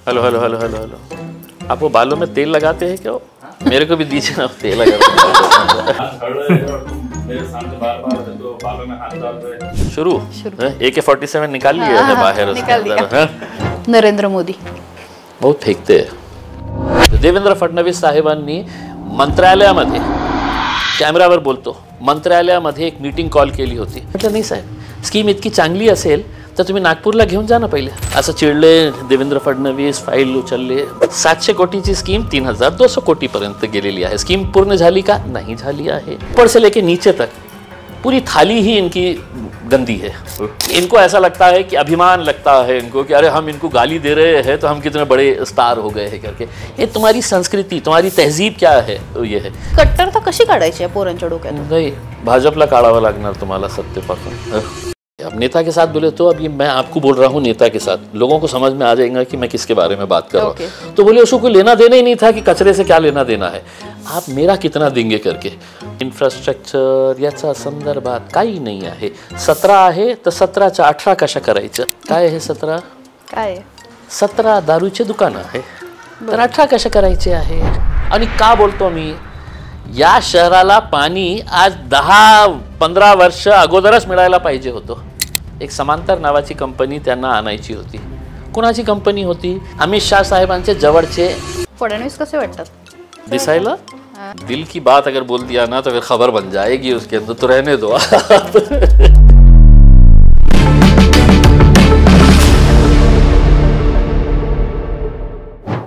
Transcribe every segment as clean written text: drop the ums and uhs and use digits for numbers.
Hello hello hello hello hello, आप वो बालों में तेल लगाते हैं क्या? मेरे को भी दीजिए ना तेल लगा। शुरू AK-47 निकाल लिया है बाहर उसके अंदर। नरेंद्र मोदी बहुत फेकते हैं। देवेंद्र फडणवीस साहेबांनी मंत्रालयामध्ये कॅमेरावर बोलतो, मंत्रालयामध्ये एक मीटिंग कॉल केली होती. म्हटलं नाही साहेब, स्कीम इतकी चांगली असेल तर तुम्ही नागपूरला घेऊन जा ना पहिले. असं चिडले देवेंद्र फडणवीस, फाईल उचलले. 700 कोटीची स्कीम 3200 कोटीपर्यंत गेलेली आहे. स्कीम पूर्ण झाली का? नहीं झाली आहे. ऊपर से लेके नीचे तक पूरी थाली ही इनकी गंदी है. इनको ऐसा लगता है कि अभिमान लगता है इनको कि अरे हम इनको गाली दे रहे हैं तो हम कितने बड़े स्टार हो गए हैं करके. ये तुम्हारी संस्कृती, तुम्हारी तहजीब क्या है? ये है. कट्टरता कशी काढायची पोरांच्या डोक्यात? नहीं, भाजपला काढावं लागणार तुम्हाला सत्तेपासून. अब नेता के साथ बोले तो अभी मैं आपको बोल रहा हूँ नेता के साथ, लोगों को समझ में आ जाएगा कि मैं किसके बारे में बात कर रहा हूँ. तो बोले उसको कोई लेना देना ही नहीं था कि कचरे से क्या लेना देना है, आप मेरा कितना देंगे करके. इन्फ्रास्ट्रक्चर याचा संदर्भात काही नाही आहे. 17 आहे तर 17च्या 18 कशा करायचं? काय आहे 17? काय 17 दारूचे दुकानं आहे तर 18 कशा करायचे आहे. आणि का बोलतो मी, या शहराला पाणी आज 10-15 वर्ष अगोदरच मिळायला पाहिजे होतं. एक समांतर नावाची कंपनी त्यांना आणायची होती. कोणाची कंपनी होती? अमित शाह साहेबांचे जवळचे. फडणवीस कसे वाटतात दिसायला? दिल की बात अगर बोल दिया ना तो फिर खबर बन जाएगी उसके अंदर, तो रहने दो.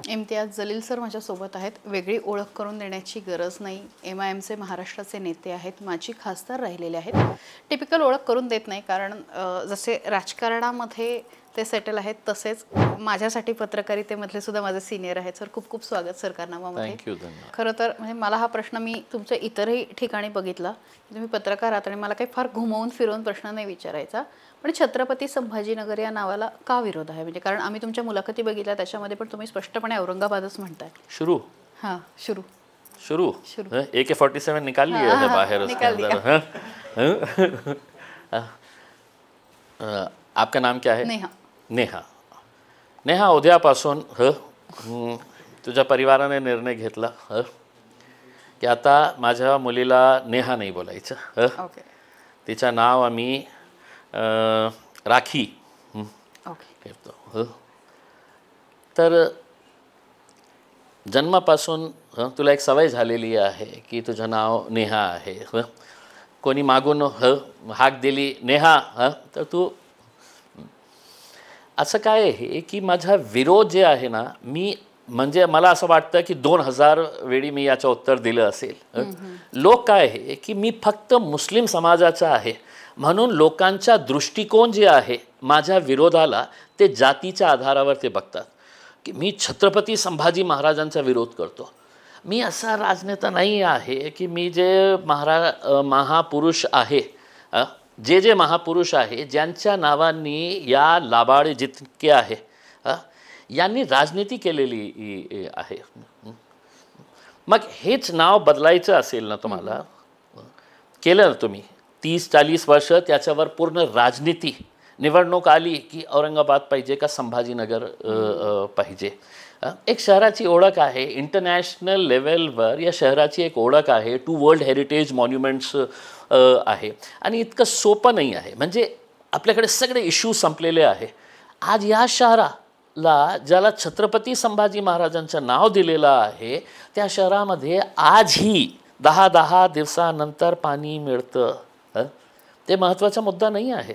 इम्तियाज जलील सर माझ्यासोबत आहेत. वेगळी ओळख करून देण्याची गरज नाही. MIMचे महाराष्ट्राचे नेते आहेत, माजी खासदार राहिलेले आहेत. टिपिकल ओळख करून देत नाही कारण जसे राजकारणामध्ये ते सेटल आहेत तसेच माझ्यासाठी पत्रकारितेमधले सुद्धा माझे सिनियर आहेत. सर खूप खूप स्वागत सर कारनामामध्ये. थँक्यू. खरं तर म्हणजे मला हा प्रश्न मी तुमच्या इतरही ठिकाणी बघितला, तुम्ही पत्रकार आहात आणि मला काही फार घुमवून फिरवून प्रश्न नाही विचारायचा, पण छत्रपती संभाजीनगर या नावाला का विरोध आहे? म्हणजे कारण आम्ही तुमच्या मुलाखती बघितल्या त्याच्यामध्ये पण तुम्ही स्पष्टपणे औरंगाबादच म्हणताय. शुरू हां शुरू शुरू AK-47 निकाल लिया है बाहर उसके अंदर. आपका नाम क्या है? नेहा. नेहा. नेहा, उद्यापासून तुझ्या परिवाराने निर्णय घेतला की आता माझ्या मुलीला नेहा नाही बोलायचं. ओके. तिचं नाव आम्ही राखी ठेवतो. तर जन्मापासून तुला एक सवय झालेली आहे की तुझं नाव नेहा आहे. कोणी मागून हाक दिली नेहा तर तू, असं काय आहे की माझा विरोध जे आहे ना, मी म्हणजे मला असं वाटतं की 2000 वेळी मी याचं उत्तर दिलं असेल. लोक काय आहे की मी फक्त मुस्लिम समाजाचा आहे म्हणून लोकांचा दृष्टिकोन जे आहे माझ्या विरोधाला ते जातीच्या आधारावर ते बघतात की मी छत्रपती संभाजी महाराजांचा विरोध करतो. मी असा राजनेता नाही आहे की मी जे महापुरुष आहे, जे महापुरुष आहे ज्यांच्या नावांनी या लाबाळे जितके आहे यांनी राजनीती केलेली आहे. मग हेच नाव बदलायचं असेल ना तुम्हाला, केलं ना तुम्ही 30-40 वर्ष त्याच्यावर पूर्ण राजनीती. निवडणूक आली की औरंगाबाद पाहिजे का संभाजीनगर पाहिजे. एक शहराची ओळख आहे, इंटरनॅशनल लेवलवर या शहराची एक ओळख आहे. 2 वर्ल्ड हेरिटेज मॉन्युमेंट्स आहे आणि इतकं सोपं नाही आहे. म्हणजे आपल्याकडे सगळे इश्यू संपलेले आहे. आज या शहराला ज्याला छत्रपती संभाजी महाराजांचं नाव दिलेलं आहे त्या शहरामध्ये आजही 10 दिवसानंतर पाणी मिळतं. ते महत्त्वाचा मुद्दा नाही आहे.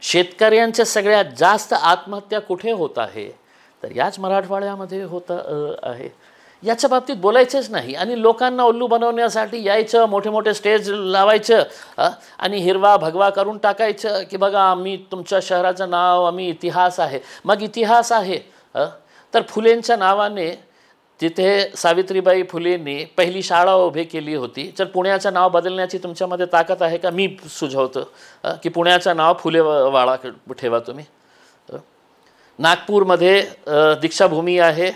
शेतकऱ्यांच्या सगळ्यात जास्त आत्महत्या कुठे होत आहे तर याच मराठवाड्यामध्ये होत आहे. याच्या बाबतीत बोलायचंच नाही आणि लोकांना उल्लू बनवण्यासाठी यायचं, मोठे मोठे स्टेज लावायचं आणि हिरवा भगवा करून टाकायचं की बघा आम्ही तुमच्या शहराचं नाव, आम्ही इतिहास आहे. मग इतिहास आहे तर फुलेंच्या नावाने तिथे सावित्रीबाई फुलेंनी पहिली शाळा उभी केली होती. तर पुण्याचं नाव बदलण्याची तुमच्यामध्ये ताकद आहे का? मी सुचवतो की पुण्याचं नाव फुलेवाडा ठेवा तुम्ही. नागपूरमध्ये दीक्षाभूमी आहे,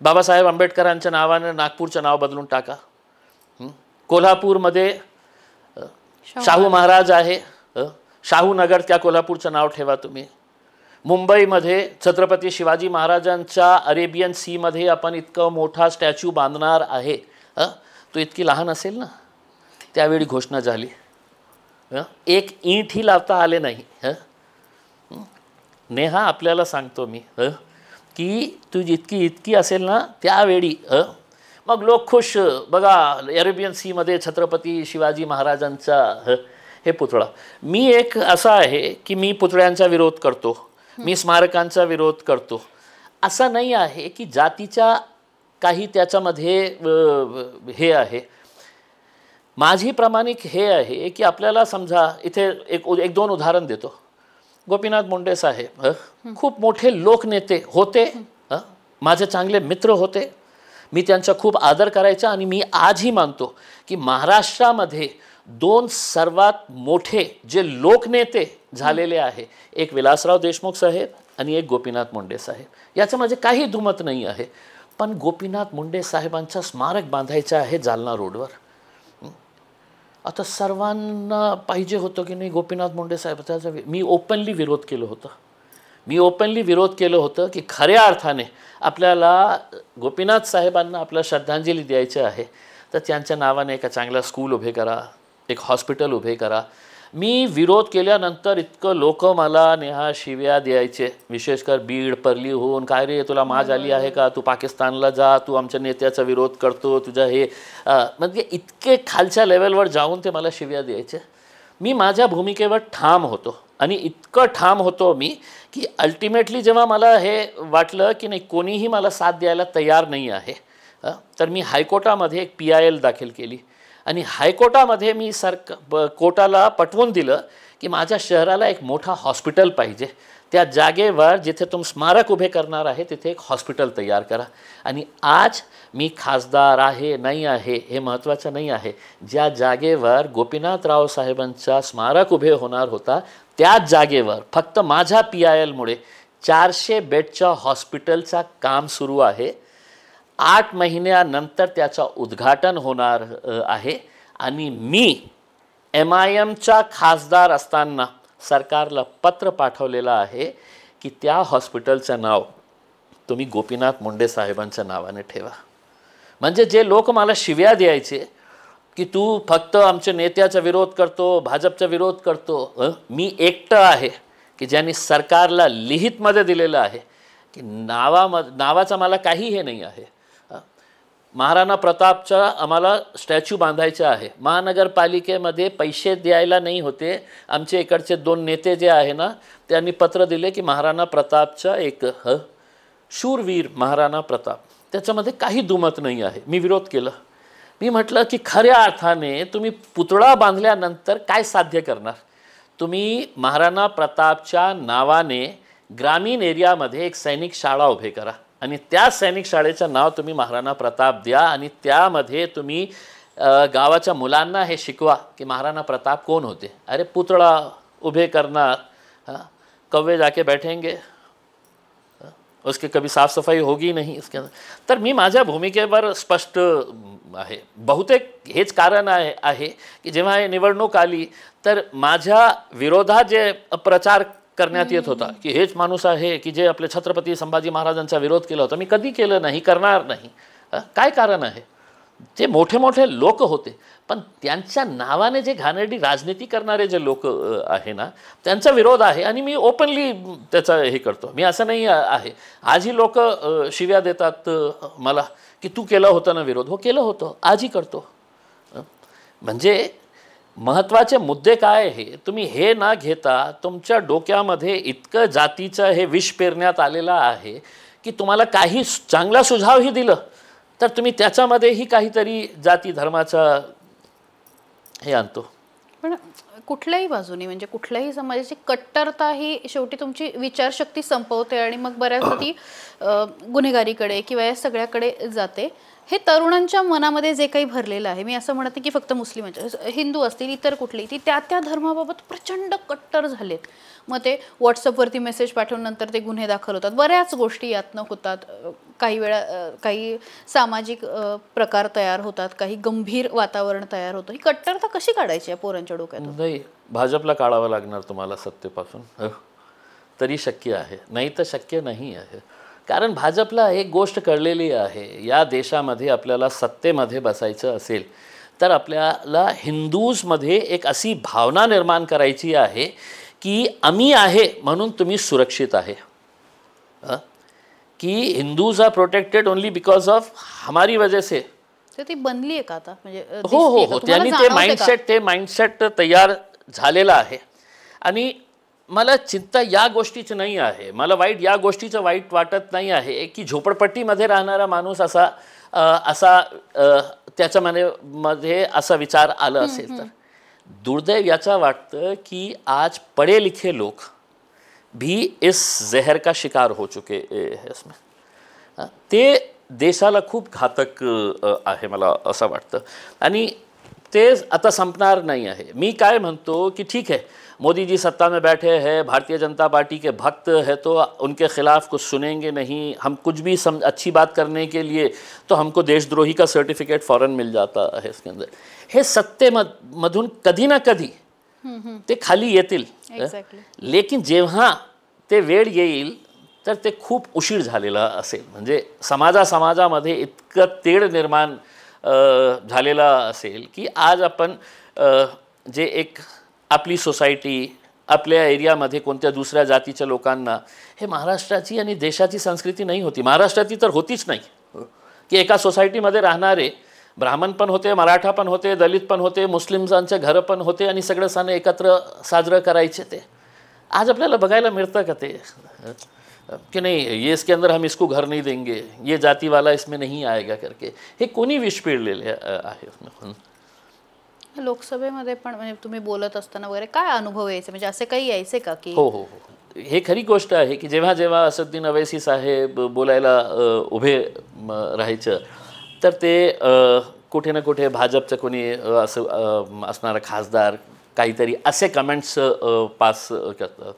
बाबासाहेब आंबेडकरांच्या नावाने नागपूरचं नाव बदलून टाका. कोल्हापूरमध्ये शाहू महाराज आहे, शाहू नगर त्या कोल्हापूरचं नाव ठेवा तुम्ही. मुंबईमध्ये छत्रपती शिवाजी महाराजांच्या अरेबियन सीमध्ये आपण इतकं मोठा स्टॅच्यू बांधणार आहे, तो इतकी लहान असेल ना, त्यावेळी घोषणा झाली. एक ईंटही लावता आले नाही. नेहा आपल्याला सांगतो मी की तू इतकी असेल ना त्यावेळी मग लोक खुश. बघा अरेबियन सीमध्ये छत्रपती शिवाजी महाराजांचा हे पुतळा. मी एक असा आहे की मी पुतळ्यांचा विरोध करतो, मी स्मारकांचा विरोध करतो. असा नाही आहे की जातीच्या काही त्याच्यामध्ये हे आहे. माझी प्रामाणिक हे आहे की आपल्याला समजा इथे एक दोन उदाहरण देतो. गोपीनाथ मुंडे साहेब खूप मोठे लोकनेते होते, माझे चांगले मित्र होते, मी त्यांचा खूप आदर करायचा. आणि मी आजही मानतो की महाराष्ट्रामध्ये दोन सर्वात मोठे जे लोकनेते झालेले आहे, एक विलासराव देशमुख साहेब आणि एक गोपीनाथ मुंडे साहेब. याचं माझे काही दुमत नाही आहे. पण गोपीनाथ मुंडे साहेबांचं स्मारक बांधायचं आहे जालना रोडवर. आता सर्वांना पाहिजे होतं की नाही गोपीनाथ मुंडे साहेब, त्याचा मी ओपनली विरोध केलं होतं की खऱ्या अर्थाने आपल्याला गोपीनाथ साहेबांना आपल्या श्रद्धांजली द्यायची आहे तर त्यांच्या नावाने एका चांगला स्कूल उभे करा, एक हॉस्पिटल उभे करा. मी विरोध केल्यानंतर इतकं लोक मला नेहा शिव्या द्यायचे, विशेषकर बीड परलीहून. काय रे तुला माज आली आहे का, तू पाकिस्तानला जा, तू आमच्या नेत्याचा विरोध करतो, तुझ्या हे म्हणजे इतके खालच्या लेवलवर जाऊन ते मला शिव्या द्यायचे. मी माझ्या भूमिकेवर ठाम होतो आणि इतकं ठाम होतो मी की अल्टिमेटली जेव्हा मला हे वाटलं की नाही कोणीही मला साथ द्यायला तयार नाही आहे, तर मी हायकोर्टामध्ये एक PIL दाखल केली. आणि हायकोर्टामध्ये मी कोर्टाला पटवून दिलं की माझ्या शहराला एक मोठा हॉस्पिटल पाहिजे, त्या जागेवर जिथे तुम्ही स्मारक उभे करणार आहे तिथे एक हॉस्पिटल तयार करा. आणि आज मी खासदार आहे नाही आहे हे महत्त्वाचं नाही आहे. ज्या जागेवर गोपीनाथराव साहेबांचा स्मारक उभे होणार होता त्याच जागेवर फक्त माझ्या PILमुळे 400 बेडच्या हॉस्पिटलचा काम सुरू आहे. 8 महिन्यानंतर त्याचं उद्घाटन होणार आहे. आणि मी MIMचा खासदार असताना सरकारला पत्र पाठवलेलं आहे की त्या हॉस्पिटलचं नाव तुम्ही गोपीनाथ मुंडे साहेबांच्या नावाने ठेवा. म्हणजे जे लोक मला शिव्या द्यायचे की तू फक्त आमच्या नेत्याचा विरोध करतो, भाजपचा विरोध करतो, मी एकटं आहे की ज्यांनी सरकारला लिखितमध्ये दिलेलं आहे की नावाचा मला काही हे नाही आहे. महाराणा प्रतापचा आम्हाला स्टॅच्यू बांधायचा आहे. महानगरपालिकेमध्ये पैसे द्यायला नाही होते. आमचे इकडचे 2 नेते जे आहे ना त्यांनी पत्र दिले की महाराणा प्रतापचा एक शूरवीर महाराणा प्रताप, त्याच्यामध्ये काही दुमत नाही आहे. मी विरोध केला. मी म्हटलं की खऱ्या अर्थाने तुम्ही पुतळा बांधल्यानंतर काय साध्य करणार. तुम्ही महाराणा प्रतापच्या नावाने ग्रामीण एरियामध्ये एक सैनिक शाळा उभे करा आणि त्या सैनिक शाळेचं नाव तुम्ही महाराणा प्रताप द्या आणि त्यामध्ये तुम्ही गावाच्या मुलांना हे शिकवा की महाराणा प्रताप कोण होते. अरे पुतळा उभे करणार, कौवे जाके बैठेंगे, उसके कभी साफ सफाई होगी नहीं इसके अंदर. तर मी माझ्या भूमिकेवर स्पष्ट आहे. बहुतेक हेच कारण आहे की जेव्हा हे निवडणूक आली तर माझ्या विरोधात जे प्रचार करण्यात येत होता की हेच माणूस आहे की जे आपले छत्रपती संभाजी महाराजांचा विरोध केला होता, मी कधी केलं नाही, करणार नाही. काय कारण आहे. जे मोठे मोठे लोक होते पण त्यांच्या नावाने जे घाणेरडी राजनीती करणारे जे लोक आहे ना त्यांचा विरोध आहे आणि मी ओपनली त्याचा हे करतो. मी असं नाही आहे. आजही लोक शिव्या देतात मला की तू केलं होतं ना विरोध. हो केलं होतं, आजही करतो. म्हणजे महत्त्वाचे मुद्दे काय आहे तुम्ही हे ना घेता तुमच्या डोक्यामध्ये इतकं जातीचं हे विष पेरण्यात आलेलं आहे की तुम्हाला काही चांगला सुझावही दिलं तर तुम्ही त्याच्यामध्येही काहीतरी जाती धर्माचा हे आणतो. पण कुठल्याही बाजूने म्हणजे कुठल्याही समाजाची कट्टरता ही शेवटी तुमची विचारशक्ती संपवते आणि मग बऱ्याचदा ती गुन्हेगारीकडे किंवा या सगळ्याकडे जाते. हे तरुणांच्या मनामध्ये जे काही भरलेलं आहे, मी असं म्हणत नाही की फक्त मुस्लिमांच्या, हिंदू असतील इतर कुठलेही, ती त्या धर्माबाबत प्रचंड कट्टर झालेत. मग ते व्हॉट्सअपवरती मेसेज पाठवल्यानंतर ते गुन्हे दाखल होतात, बऱ्याच गोष्टी यातनं होतात. काही वेळा काही सामाजिक प्रकार तयार होतात, काही गंभीर वातावरण तयार होतं. ही कट्टरता कशी काढायची आहे पोरांच्या डोक्यातून. नाही, भाजपला काढावं लागणार तुम्हाला सत्तेपासून. तरी शक्य आहे, नाही तर शक्य नाही आहे. कारण भाजपला एक गोष्ट कळलेली आहे, या देशामध्ये आपल्याला सत्तेमध्ये बसायचं असेल तर आपल्याला हिंदूजमध्ये एक अशी भावना निर्माण करायची आहे की आम्ही आहे म्हणून तुम्ही सुरक्षित आहे, कि Hindus are protected only because of हमारी वजह से. तर ती बनली आहे का आता, म्हणजे हो हो हो, त्यांनी ते माइंडसेट तयार झालेला आहे. आणि मला चिंता या गोष्टीची नाही आहे, मला या गोष्टीचं वाईट वाटत नाही आहे की झोपडपट्टीमध्ये राहणारा माणूस असा त्याच्यामध्ये असा विचार आला असेल तर. दुर्दैव याचा वाटतं की आज पढ़े लिखे लोग भी इस जहर का शिकार हो चुके हैं इसमें. ते देशाला खूप घातक आहे मला असं वाटतं. आणि ते आता संपणार नाही आहे. मी काय म्हणतो की ठीक है, मोदी जी सत्ता में बैठे हैं, भारतीय जनता पार्टी के भक्त है तो उनके खिलाफ कुछ सुनेंगे नहीं, हम कुछ भी अच्छी बात करने के लिए तो हमको देशद्रोही का सर्टिफिकेट फ़ौरन मिल जाता है इसके अंदर. हे सत्तेमधून कधी ना कधी ते खाली येतील. लेकिन जेव्हा ते वेळ येईल तर ते खूप उशीर झालेला असेल. म्हणजे समाजामध्ये इतकं तेढ निर्माण झालेला असेल की आज आपण जे एक आपली सोसायटी, आपल्या एरियामध्ये कोणत्या दुसऱ्या जातीच्या लोकांना, हे महाराष्ट्राची आणि देशाची संस्कृती नाही होती. महाराष्ट्राची तर होतीच नाही की एका सोसायटीमध्ये राहणारे ब्राह्मण पण होते, मराठा पण होते, दलित पण होते, मुस्लिमांचे घरं पण होते आणि सगळं सण एकत्र साजरं करायचे. ते आज आपल्याला बघायला मिळतं का ते कि नहीं, ये इसके अंदर हम इसको घर नहीं देंगे, ये जाति वाला इसमें नहीं आएगा करके. हे कोणी विष पिळलेले आहे. लोकसभेमध्ये पण म्हणजे तुम्ही बोलत असताना वगैरे काय अनुभव यायचे, म्हणजे असे काही यायचे का की हो हो हो, हे खरी गोष्ट आहे की जेव्हा जेव्हा असदुद्दीन अवैसी साहेब बोलायला उभे राहायचं तर ते कुठे ना कुठे भाजपचं कोणी असं असणारा खासदार काहीतरी असे कमेंट्स पास करतं.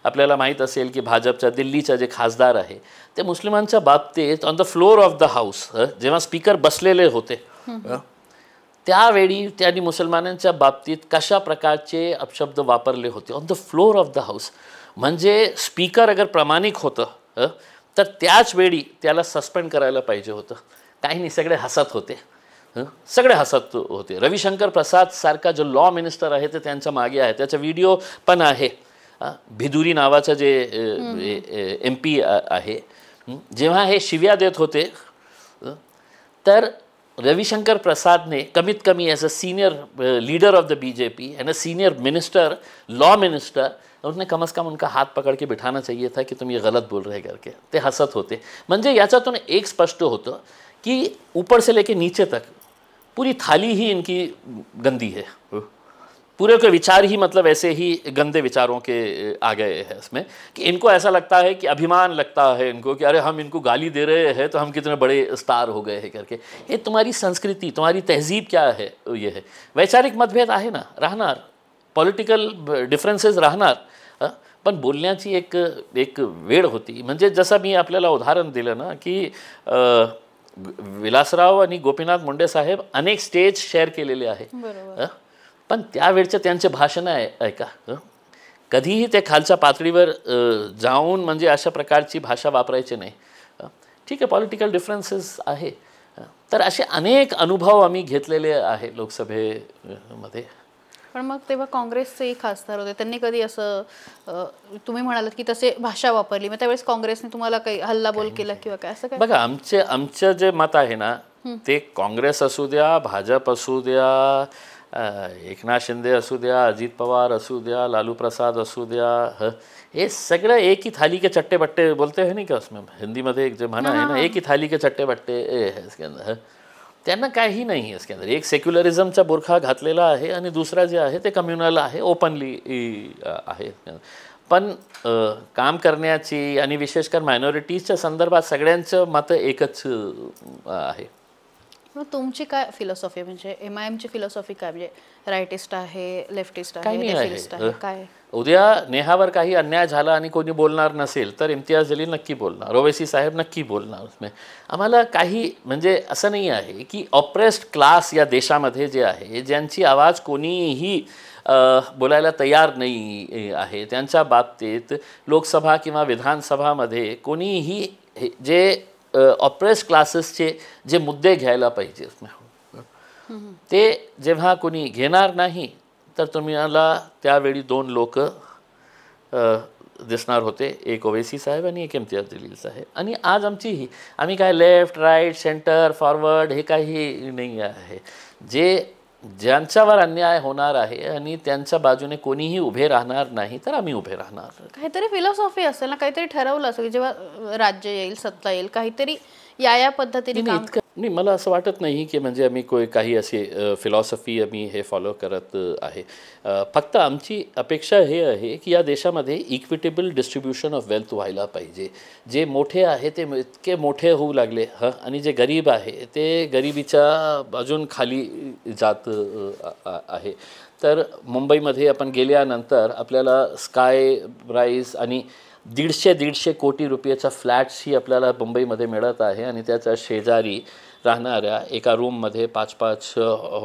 आपल्याला माहीत असेल की भाजपच्या दिल्लीचा जे खासदार आहे ते मुस्लिमांच्या बाबतीत on the floor of the house जेव्हा स्पीकर बसलेले होते त्यावेळी त्यांनी मुसलमानांच्या बाबतीत कशा प्रकारचे अपशब्द वापरले होते on the floor of the house. म्हणजे स्पीकर अगर प्रामाणिक होतं तर त्याच वेळी त्याला सस्पेंड करायला पाहिजे होतं. काही नाही, सगळे हसत होते, सगळे हसत होते. रविशंकर प्रसाद सारखा जो लॉ मिनिस्टर आहे ते त्यांच्या मागे आहे. त्याचा व्हिडिओ पण आहे. भिदुरी नावाचं जे MP आहे, जेव्हा हे शिव्या देत होते तर रविशंकर प्रसाद ने कमीत कमी as a senior leader of the BJP end a senior minister, law minister, उसने कम से कम उनका हाथ पकड़ के बिठाना चाहिए था कि तुम ये गलत बोल रहे करके. ते हसत होते. म्हणजे याच्यातून एक स्पष्ट होतं कि ऊपर से लेके नीचे तक पूरी थाली ही इनकी गंदी है. पूरे के विचार ही मतलब ऐसे ही गंदे विचारों के आ गए हैं इसमें कि इनको ऐसा लगता है कि अभिमान लगता है इनको कि अरे हम इनको गाली दे रहे हैं तो हम कितने बड़े स्टार हो गए हैं करके. ये तुम्हारी संस्कृति, तुम्हारी तहजीब क्या है, ये है. वैचारिक मतभेद आहे ना, राहणार, पॉलिटिकल डिफरन्सेस राहणार, पण बोलण्याची एक वेळ होती. म्हणजे जसं मी आपल्याला उदाहरण दिलं ना की विलासराव आणि गोपीनाथ मुंडे साहेब अनेक स्टेज शेअर केलेले आहे. पण त्यावेळचं त्यांचे भाषण ऐका, कधीही ते खालच्या पातळीवर जाऊन म्हणजे अशा प्रकारची भाषा वापरायची नाही. ठीक आहे, पॉलिटिकल डिफरन्सेस आहे. तर असे अनेक अनुभव आम्ही घेतलेले आहे लोकसभेमध्ये. पण मग तेव्हा काँग्रेसचे खासदार होते, त्यांनी कधी असं तुम्ही म्हणालात की तसे भाषा वापरली, मग त्यावेळेस काँग्रेसने तुम्हाला काही हल्लाबोल केला किंवा काय असं काय? बघा, आमचं जे मत आहे ना ते काँग्रेस असू द्या, भाजप असू द्या, एकनाथ शिंदे असू द्या, अजित पवार असू द्या, लालू प्रसाद असू द्या, हे सगळं एक ही थाली के चट्टे बट्टे बोलते हैं नहीं का, उसमें हिंदी मध्ये एक जो म्हणा आहे ना, एक ही थाली के चट्टे बट्टे है इसके अंदर. त्यांना काही नाही आहे इसके अंदर. एक सेक्युलरिझमचा बुरखा घातलेला आहे आणि दुसरा जे आहे ते कम्युनल आहे, ओपनली आहे. पण काम करण्याची आणि विशेषकर मायनॉरिटीजच्या संदर्भात सगळ्यांचं मत एकच आहे. मग तुमची काय फिलॉसॉफी आहे, म्हणजे MIMची फिलॉसॉफी काय, म्हणजे राईटिस्ट आहे, लेफ्टिस्ट आहे, नेशनलिस्ट आहे, काय? उद्या नेहावर काही अन्याय झाला आणि कोणी बोलणार नसेल तर इम्तियाज जलील नक्की बोलणार, ओवैसी साहेब नक्की बोलणार. उसमें आम्हाला काही म्हणजे असं नाही आहे की ऑप्रेस्ड क्लास या देशामध्ये जे आहे, ज्यांची आवाज कोणीही बोलायला तयार नाही आहे. त्यांच्या बाबतीत लोकसभा किंवा विधानसभामध्ये कोणीही जे ऑप्रेस क्लासेसचे जे मुद्दे घ्यायला पाहिजे ते जेव्हा कोणी घेणार नाही तर तुम्हाला त्यावेळी दोन लोक दिसणार होते, एक ओवैसी साहेब आणि एक इम्तियाज जलील साहेब. आणि आज आम्ही काय लेफ्ट राईट सेंटर फॉरवर्ड हे काही नाही आहे. ज्यांच्यावर अन्याय होणार आहे आणि त्यांच्या बाजूने कोणीही उभे राहणार नाही तर आम्ही उभे राहणार. काहीतरी फिलॉसॉफी असेल ना, काहीतरी ठरवलं असेल जेव्हा राज्य येईल, सत्ता येईल, काहीतरी या पद्धतीने काम. नाही, मला असं वाटत नाही की म्हणजे आम्ही काही असे फिलॉसॉफी आम्ही हे फॉलो करत आहे. फक्त आमची अपेक्षा हे आहे की या देशामध्ये इक्विटेबल डिस्ट्रीब्युशन ऑफ वेल्थ व्हायला पाहिजे. जे मोठे आहे ते इतके मोठे होऊ लागले आणि जे गरीब आहे ते गरिबीच्या अजून खाली जात आहे. तर मुंबईमध्ये आपण गेल्यानंतर आपल्याला स्काय राईज आणि 150 कोटी रुपयाचा फ्लॅट्सही आपल्याला मुंबईमध्ये मिळत आहे आणि त्याच्या शेजारी राहणाऱ्या एका रूममध्ये 5-5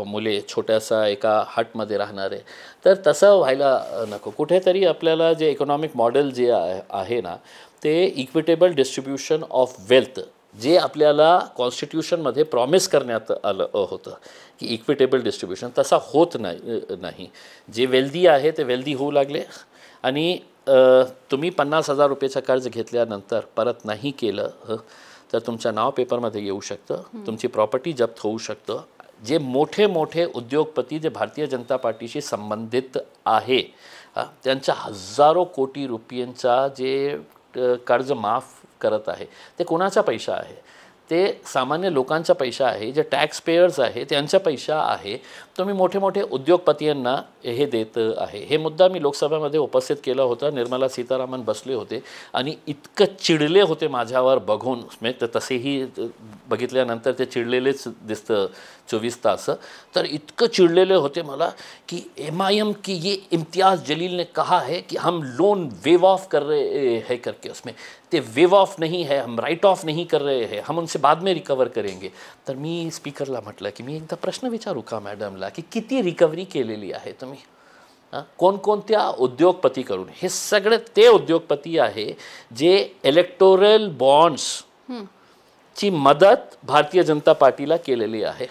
मुले छोट्यासा एका हटमध्ये राहणारे. तर तसं व्हायला नको. कुठेतरी आपल्याला जे इकॉनॉमिक मॉडेल जे आहे ना ते इक्विटेबल डिस्ट्रीब्युशन ऑफ वेल्थ जे आपल्याला कॉन्स्टिट्यूशनमध्ये प्रॉमिस करण्यात आलं होतं की इक्विटेबल डिस्ट्रीब्युशन, तसा होत नाही. जे वेल्दी आहे ते वेल्दी होऊ लागले आणि तुम्ही 50,000 रुपयाचं कर्ज घेतल्यानंतर परत नाही केलं तर तुमचं नाव पेपरमध्ये येऊ शकतं, तुमची प्रॉपर्टी जप्त होऊ शकतं. जे मोठे मोठे उद्योगपती जे भारतीय जनता पार्टीशी संबंधित आहे त्यांच्या हजारो कोटी रुपयांचा जे कर्ज माफ करत आहे ते कोणाचा पैसा आहे? ते सामान्य लोकांचा पैसा आहे, जे टॅक्स पेयर्स आहे त्यांचा पैसा आहे. तुम्ही मोठे मोठे उद्योगपतींना हे देत आहे. हे मुद्दा मी लोकसभेमध्ये उपस्थित केला होता. निर्मला सीतारामन बसले होते आणि इतकं चिडले होते माझ्यावर बघून. म्हणजे तसेही बघितल्यानंतर ते चिडलेलेच दिसतं 24 तास. तर इतकं चिडलेले होते मला की MIM की ये इम्तियाज़ जलील ने कहा है कि हम लोन वेव ऑफ कर रहे हैं करके, उसमें ते वेव ऑफ नहीं है, हम राइट ऑफ नहीं कर रहे हैं, हम उनसे बाद में रिकवर करेंगे. तर मी स्पीकरला म्हटलं की मी एकदा प्रश्न विचारू का मॅडमला की किती रिकव्हरी केलेली आहे तुम्ही? कोणकोणत्या उद्योगपती करून? हे सगळे ते उद्योगपती आहे जे इलेक्टोरल बॉन्ड्स ची मदत भारतीय जनता पार्टीला केलेली आहे.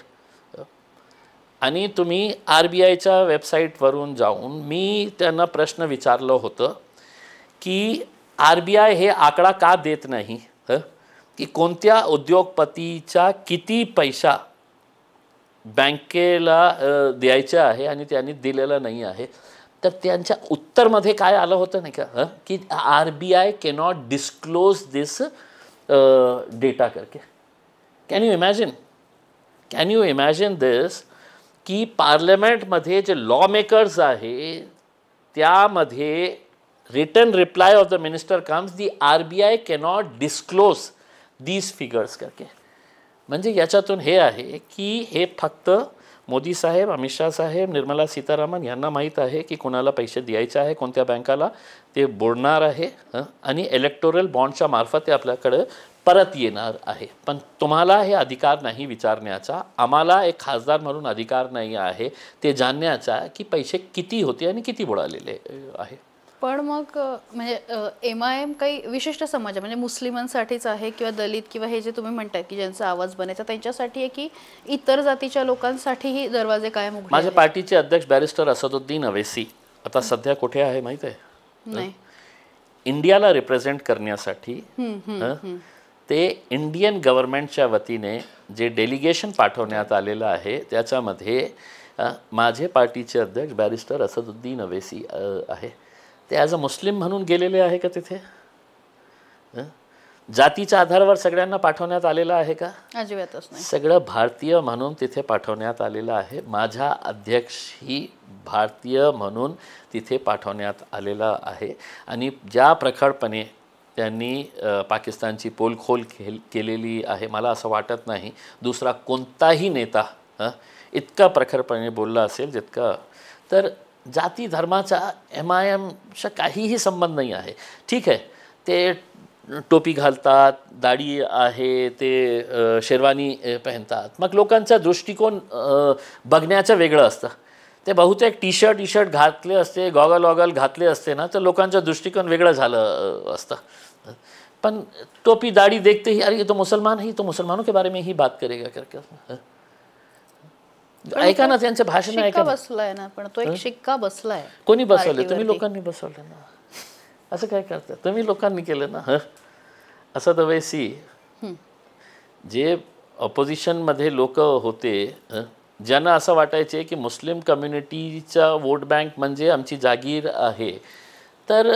आणि तुम्ही RBIच्या वेबसाईटवरून जाऊन मी त्यांना प्रश्न विचारलं होतं की RBI हे आकडा का देत नाही की कोणत्या उद्योगपतीचा किती पैसा बँकेला द्यायचा आहे आणि त्यांनी दिलेला नाही आहे. तर त्यांच्या उत्तरमध्ये काय आलं होतं नाही का की RBI cannot disclose this data करके. कॅन यू इमॅजिन दिस की पार्लमेंटमध्ये जे लॉ मेकर्स आहे त्यामध्ये written reply of the minister comes the RBI cannot disclose these figures करके. म्हणजे याच्यातून हे आहे की हे फक्त मोदी साहेब, अमित शाह साहेब, निर्मला सीतारामन यांना माहीत आहे की कोणाला पैसे द्यायचे आहे, कोणत्या बँकाला ते बुडणार आहे आणि इलेक्टोरल बॉन्डच्या मार्फत ते आपल्याकडे परत येणार आहे. पण तुम्हाला हे अधिकार नाही विचारण्याचा, आम्हाला एक खासदार म्हणून अधिकार नाही आहे ते जाणण्याचा की पैसे किती होते आणि किती बुडालेले आहे. पण मग म्हणजे MIM काही विशिष्ट समाज म्हणजे मुस्लिमांसाठीच आहे किंवा दलित किंवा हे जे तुम्ही म्हणताय की ज्यांचा आवाज बनायचा त्यांच्यासाठी आहे की इतर जातीच्या लोकांसाठीही दरवाजे कायम उघडे? माझ्या पार्टीचे अध्यक्ष बॅरिस्टर असदुद्दीन अवैसी आता सध्या कुठे आहे माहिती आहे? नाही. इंडियाला रिप्रेझेंट करण्यासाठी ते इंडियन गव्हर्नमेंटच्या वतीने जे डेलिगेशन पाठवण्यात आलेलं आहे त्याच्यामध्ये माझे पार्टीचे अध्यक्ष बॅरिस्टर असदुद्दीन अवैसी आहे. ते ॲज अ मुस्लिम म्हणून गेलेले आहे का तिथे? जातीच्या आधारावर सगळ्यांना पाठवण्यात आलेलं आहे का? अजिबातच नाही. सगळं भारतीय म्हणून तिथे पाठवण्यात आलेलं आहे. माझा अध्यक्षही भारतीय म्हणून तिथे पाठवण्यात आलेला आहे. आणि ज्या प्रखरपणे त्यांनी पाकिस्तानची पोलखोल केलेली आहे मला असं वाटत नाही दुसरा कोणताही नेता इतका प्रखरपणे बोलला असेल जितका. तर जाती धर्माचा MIMचा काहीही संबंध नाही आहे. ठीक आहे, ते टोपी घालतात, दाढी आहे, ते शेरवानी पहनतात, मग लोकांचा दृष्टिकोन बघण्याचं वेगळं असतं. ते बहुतेक टी शर्ट घातले असते, गॉगल घातले असते ना, तर लोकांचा दृष्टिकोन वेगळं झालं असतं. पण टोपी दाढ़ी देखते ही अरे ये तो मुसलमान है, ये तो मुसलमानों के बारे में ही बात करेगा करके ऐका ना त्यांचे भाषण शिक्का ऐका ना. बसलाय ना, पण तो एक शिक्का बसलाय. कोणी बसवले? तुम्ही पार्टीवरती. लोकांनी बसवले ना. असं काय करता? तुम्ही लोकांनी केलं ना. असं तर वैसी जे ऑपोजिशनमध्ये लोक होते, ज्यांना असं वाटायचे की मुस्लिम कम्युनिटीचा वोट बँक म्हणजे आमची जागीर आहे, तर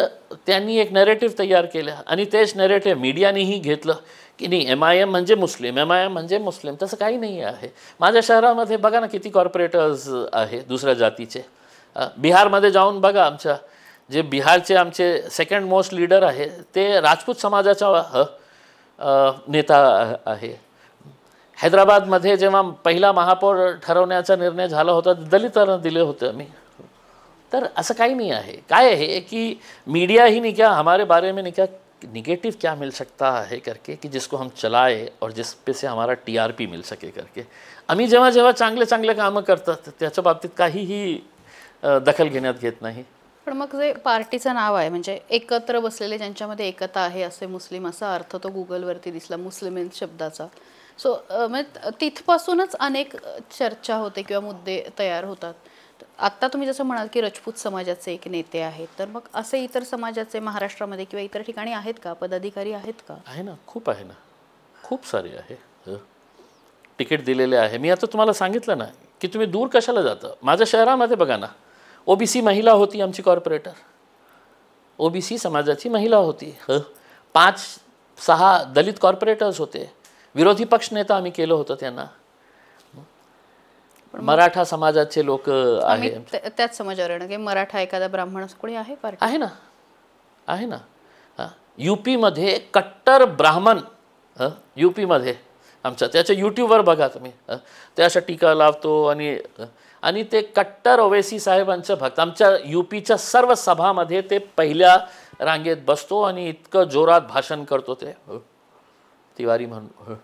त्यांनी एक नरेटिव्ह तयार केलं आणि तेच नरेटिव्ह मीडियानेही घेतलं की नाही MIM म्हणजे मुस्लिम, MIM म्हणजे मुस्लिम. तसं काही नाही आहे. माझ्या शहरामध्ये बघा ना किती कॉर्पोरेटर्स आहे दुसऱ्या जातीचे. बिहारमध्ये जाऊन बघा, आमच्या जे बिहारचे आमचे सेकंड मोस्ट लीडर आहे ते राजपूत समाजाचा नेता आहे. हैदराबादमध्ये जेव्हा पहिला महापौर ठरवण्याचा निर्णय झाला होता दलितांना दिले होते आम्ही. तर असं काही नहीं है. काय है कि मीडिया ही नहीं क्या हमारे बारे में नहीं क्या निगेटिव क्या मिल सकता है करके कि जिसको हम चलाए और जिस पे से हमारा TRP मिल सके करके. आम्ही जेव्हा जेव्हा चांगले चांगले कामं करतात त्याच्या बाबतीत काहीही दखल घेण्यात घेत नाही. पण मग जे पार्टीचं नाव आहे म्हणजे एकत्र बसलेले ज्यांच्यामध्ये एकता आहे असे मुस्लिम, असा अर्थ तो गुगलवरती दिसला मुस्लिम शब्दाचा. सो म्हणजे तिथपासूनच अनेक चर्चा होते किंवा मुद्दे तयार होतात. आत्ता तुम्ही जसं म्हणाल की राजपूत समाजाचे एक नेते आहेत, तर मग असे इतर समाजाचे महाराष्ट्रामध्ये किंवा इतर ठिकाणी आहेत का, पदाधिकारी आहेत का? आहे ना, खूप आहे ना, खूप सारे आहे. तिकीट दिलेले आहे. मी आता तुम्हाला सांगितलं ना की तुम्ही दूर कशाला जाता. माझ्या शहरामध्ये बघा ना, OBC महिला होती आमची कॉर्पोरेटर, OBC समाजाची महिला होती. 5-6 दलित कॉर्पोरेटर्स होते. विरोधी पक्ष नेता आम्ही केलं होतं त्यांना. मराठा समाजाचे लोक आहे. त्याच समाजावर की मराठा एखादा ब्राह्मण कोणी आहे पार्टी? आहे ना, आहे ना. UP-मध्ये कट्टर ब्राह्मण, UP-मध्ये आमच्या त्याच्या यूट्यूबवर बघा तुम्ही, ते अशा टीका लावतो आणि ते कट्टर ओवैसी साहेबांचं भक्त. आमच्या UPच्या सर्व सभामध्ये ते पहिल्या रांगेत बसतो आणि इतकं जोरात भाषण करतो. ते तिवारी म्हणून,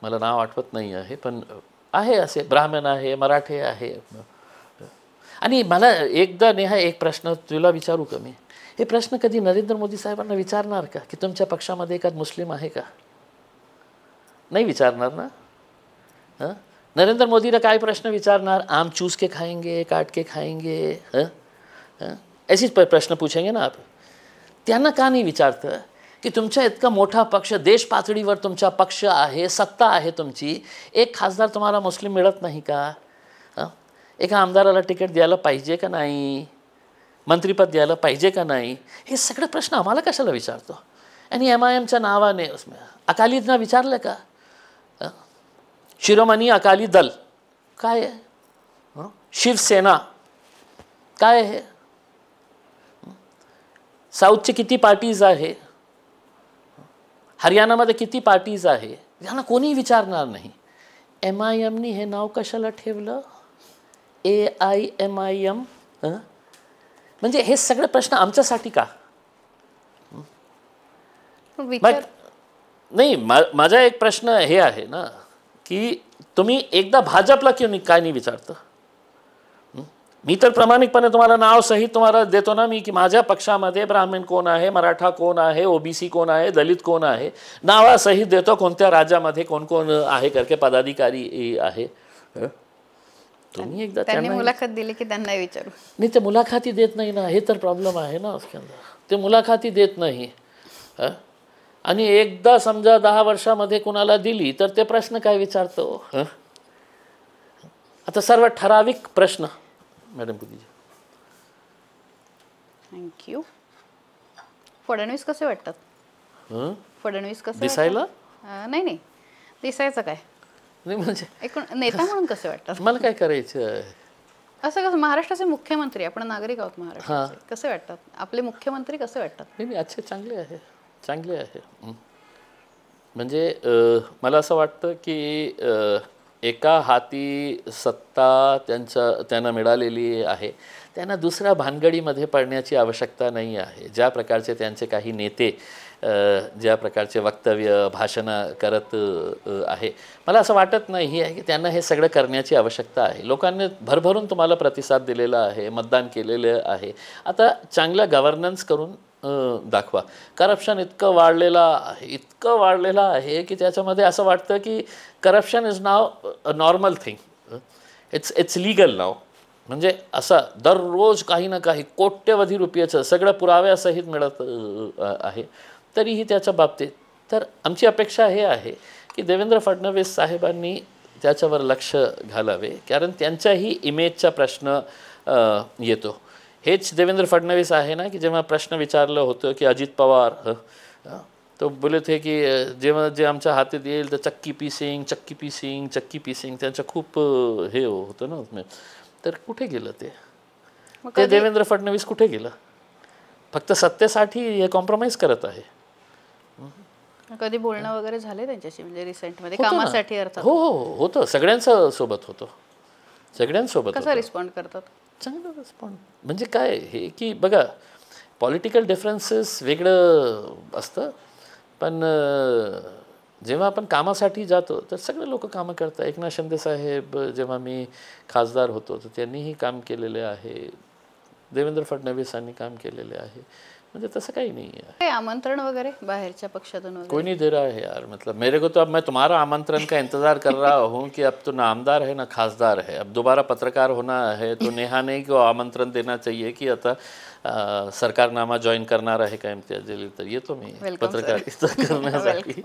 मला नाव आठवत नाही आहे, पण आहे असे ब्राह्मण आहे, मराठे आहे. आणि मला एकदा नेहा एक प्रश्न तुला विचारू का मी? हे प्रश्न कधी नरेंद्र मोदी साहेबांना विचारणार का की तुमच्या पक्षामध्ये एखाद मुस्लिम आहे का? नहीं विचारणार ना. नरेंद्र मोदीला काय प्रश्न विचारणार? आम चूस के खाएंगे, काट के खाएंगे, ऐसीच प्रश्न पूछेंगे ना आप. त्यांना का नाही विचारतं की तुमचा इतका मोठा पक्ष, देश पातळीवर तुमचा पक्ष आहे, सत्ता आहे तुमची, एक खासदार तुम्हाला मुस्लिम मिळत नाही का? एका आमदाराला तिकीट द्यायला पाहिजे का नाही? मंत्रिपद द्यायला पाहिजे का नाही? हे सगळे प्रश्न आम्हाला कशाला विचारतो? आणि MIMच्या नावाने अकालींना विचारलं का? शिरोमणी अकाली दल काय आहे? शिवसेना काय आहे? साऊथचे किती पार्टीज आहे? हरियाणामध्ये किती पार्टीज आहे? यांना कोणी विचारणार नाही. MIMनी हे नाव कशाला ठेवलं? AIMIM. म्हणजे हे सगळे प्रश्न आमच्यासाठी का? नाही, माझा एक प्रश्न हे आहे ना की तुम्ही एकदा भाजपला क्यों काय नाही विचारतं? मी तर प्रामाणिकपणे तुम्हाला नाव सहित तुम्हाला देतो ना मी की माझ्या पक्षामध्ये ब्राह्मण कोण आहे, मराठा कोण आहे, OBC कोण आहे, दलित कोण आहे, नावासहित देतो कोणत्या राज्यामध्ये कोण कोण आहे करके पदाधिकारी आहे. तुम्ही एकदा त्यांनी मुलाखत दिली की त्यांना विचारू. नाही, ते मुलाखती देत नाही ना, हे तर प्रॉब्लेम आहे ना उसके अंदर. ते मुलाखती देत नाही. आणि एकदा समजा 10 वर्षामध्ये कुणाला दिली तर ते प्रश्न काय विचारतो? आता सर्व ठराविक प्रश्न. Madam पुदीजी, thank you. फडणवीस कसे वाटतात? फडणवीस कसे दिसायला? नाही नाही, दिसायचं काय नाही म्हणजे एकूण नेता म्हणून कसे वाटतात? मला काय करायचं? असं कसं? महाराष्ट्राचे मुख्यमंत्री, आपण नागरिक आहोत महाराष्ट्राचे, कसे वाटतात आपले मुख्यमंत्री? कसे वाटतात? नाही, अच्छे, चांगले आहे, चांगले आहे. म्हणजे मला असं वाटतं की एका हाती सत्ता त्यांना मिळालेली आहे, त्यांना दुसऱ्या भानगडीमध्ये पडण्याची आवश्यकता नाही आहे. ज्या प्रकारचे त्यांचे काही नेते ज्या प्रकारचे वक्तव्य भाषणं करत आहे, मला असं वाटत नाही आहे की त्यांना हे सगळं करण्याची आवश्यकता आहे. लोकांनी भरभरून तुम्हाला प्रतिसाद दिलेला आहे, मतदान केलेलं आहे. आता चांगलं गव्हर्नन्स करून दाखवा. करप्शन इतकं वाढलेलं आहे की त्याच्यामध्ये असं वाटतं की corruption is now a normal thing. It's legal now. म्हणजे असं दररोज काही ना काही कोट्यवधी रुपयाचं सगळं पुराव्यासहित मिळत आहे. तरीही त्याच्या बाबतीत तर आमची अपेक्षा हे आहे की देवेंद्र फडणवीस साहेबांनी त्याच्यावर लक्ष घालावे, कारण त्यांच्याही इमेजचा प्रश्न येतो. हेच देवेंद्र फडणवीस आहे ना की जेव्हा प्रश्न विचारलं होतं की अजित पवार तो बोलत थे की जेव्हा जे आमच्या हातात येईल तर चक्की पीसिंग त्यांचं खूप हे होतं ना. तर कुठे गेलं ते देवेंद्र फडणवीस कुठे गेलं? फक्त सत्तेसाठी हे कॉम्प्रोमाइज करत आहे. कधी बोलणं वगैरे झाले त्यांच्याशी, म्हणजे रिसेंटमध्ये कामासाठी अर्थात? हो होतं, सगळ्यांसोबत होतं, सगळ्यांसोबत. कसा रिस्पॉन्ड करतात? चांगलं रिस्पॉन्ड म्हणजे काय हे की बघा, पॉलिटिकल डिफरन्सेस वेगळं असतं, पण जेव्हा आपण कामासाठी जातो तर सगळे लोक कामं करतात. एकनाथ शिंदे साहेब जेव्हा मी खासदार होतो तर त्यांनीही काम केलेले आहे, देवेंद्र फडणवीसांनी काम केलेले आहे. म्हणजे तसं काही नहीं है. काही आमंत्रण वगैरे बाहेरच्या पक्षातून वगैरे? कोई नहीं दे रहा है यार. मतलब मेरे को तो अब मैं तुम्हारा आमंत्रण का इंतज़ार कर रहा हूँ कि अब तो ना आमदार है ना खासदार है, अब दोबारा पत्रकार होना है. तो नेहा नहीं को आमंत्रण देना चाहिए की आता सरकारनामा जॉईन करणार आहे का इम्तियाज जलील, तर येतो मी पत्रकारिता करण्यासाठी.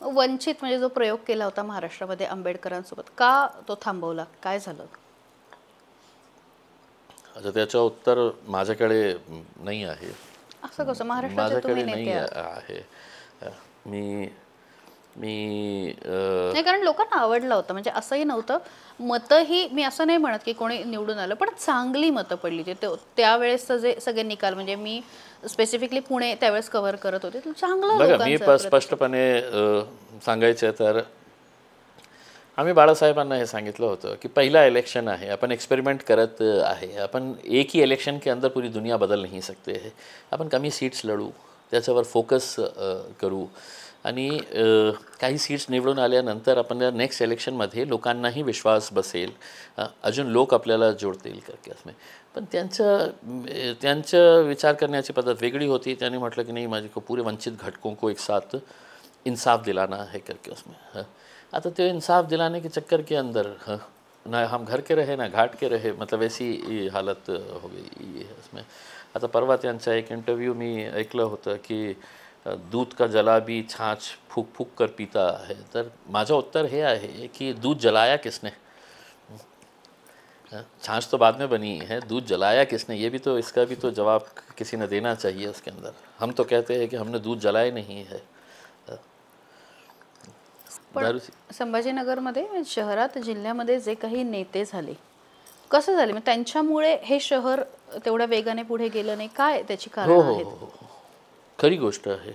वंचित म्हणजे जो प्रयोग केला होता महाराष्ट्रामध्ये आंबेडकरांसोबत, का तो थांबवला? काय झालं? अच्छा, त्याचं उत्तर माझ्याकडे नाही आहे. असं कसं? महाराष्ट्राचे तुम्ही नेते आहे. मी नाही, कारण लोकांना आवडलं होतं, म्हणजे असंही नव्हतं. मतही मी असं नाही म्हणत की कोणी निवडून आलं, पण चांगली मतं पडली. त्यावेळेस जे सगळे निकाल, म्हणजे मी स्पेसिफिकली पुणे त्यावेळेस कव्हर करत होते, चांगलं. बघा, मी स्पष्टपणे सांगायचं तर आम्ही बाळासाहेबांना हे सांगितलं होतं की पहिला इलेक्शन आहे, अपन एक्सपेरिमेंट करत आहे. अपन एक ही इलेक्शन के अंदर पूरी दुनिया बदल नहीं सकते है. अपन कमी सीट्स लढू, त्याच्यावर फोकस करू आणि काही सीट्स निवडून आल्यानंतर आपण नेक्स्ट इलेक्शनमध्ये लोकांनाही विश्वास बसेल, अजून लोक आपल्याला जोडतील करके असं. पण त्यांचं विचार करण्याची पद्धत वेगळी होती. त्यांनी म्हटलं की नाही, माझे को पूरे वंचित घटकों को एक साथ इंसाफ दिलाना है करके उसमें. आता तो इंसाफ दिलाने के चक्कर के अंदर ना हम घर के रहे ना घाट के रहे, मतलब ऐसी हालत हो गई है इसमें. आता परवा त्यांचा एक इंटरव्यू मी ऐकलं होतं की दूध का जला भी छाछ फूक फूक कर पीता है. तर माझं उत्तर हे आहे की दूध जलाया किसने? छाछ तो बाद में बनी है, दूध जलाया किसने? ये भी तो, इसका भी तो जवाब किसी ने देना चाहिए उसके अंदर. हम तो कहते हैं कि हमने दूध जलाया नहीं है. पण संभाजीनगरमध्ये, शहरात, जिल्ह्यामध्ये जे काही नेते झाले, कसं झाले? मग त्यांच्यामुळे हे शहर तेवढ्या वेगाने पुढे गेलं नाही, काय त्याची कारण आहेत? खरी गोष्ट आहे.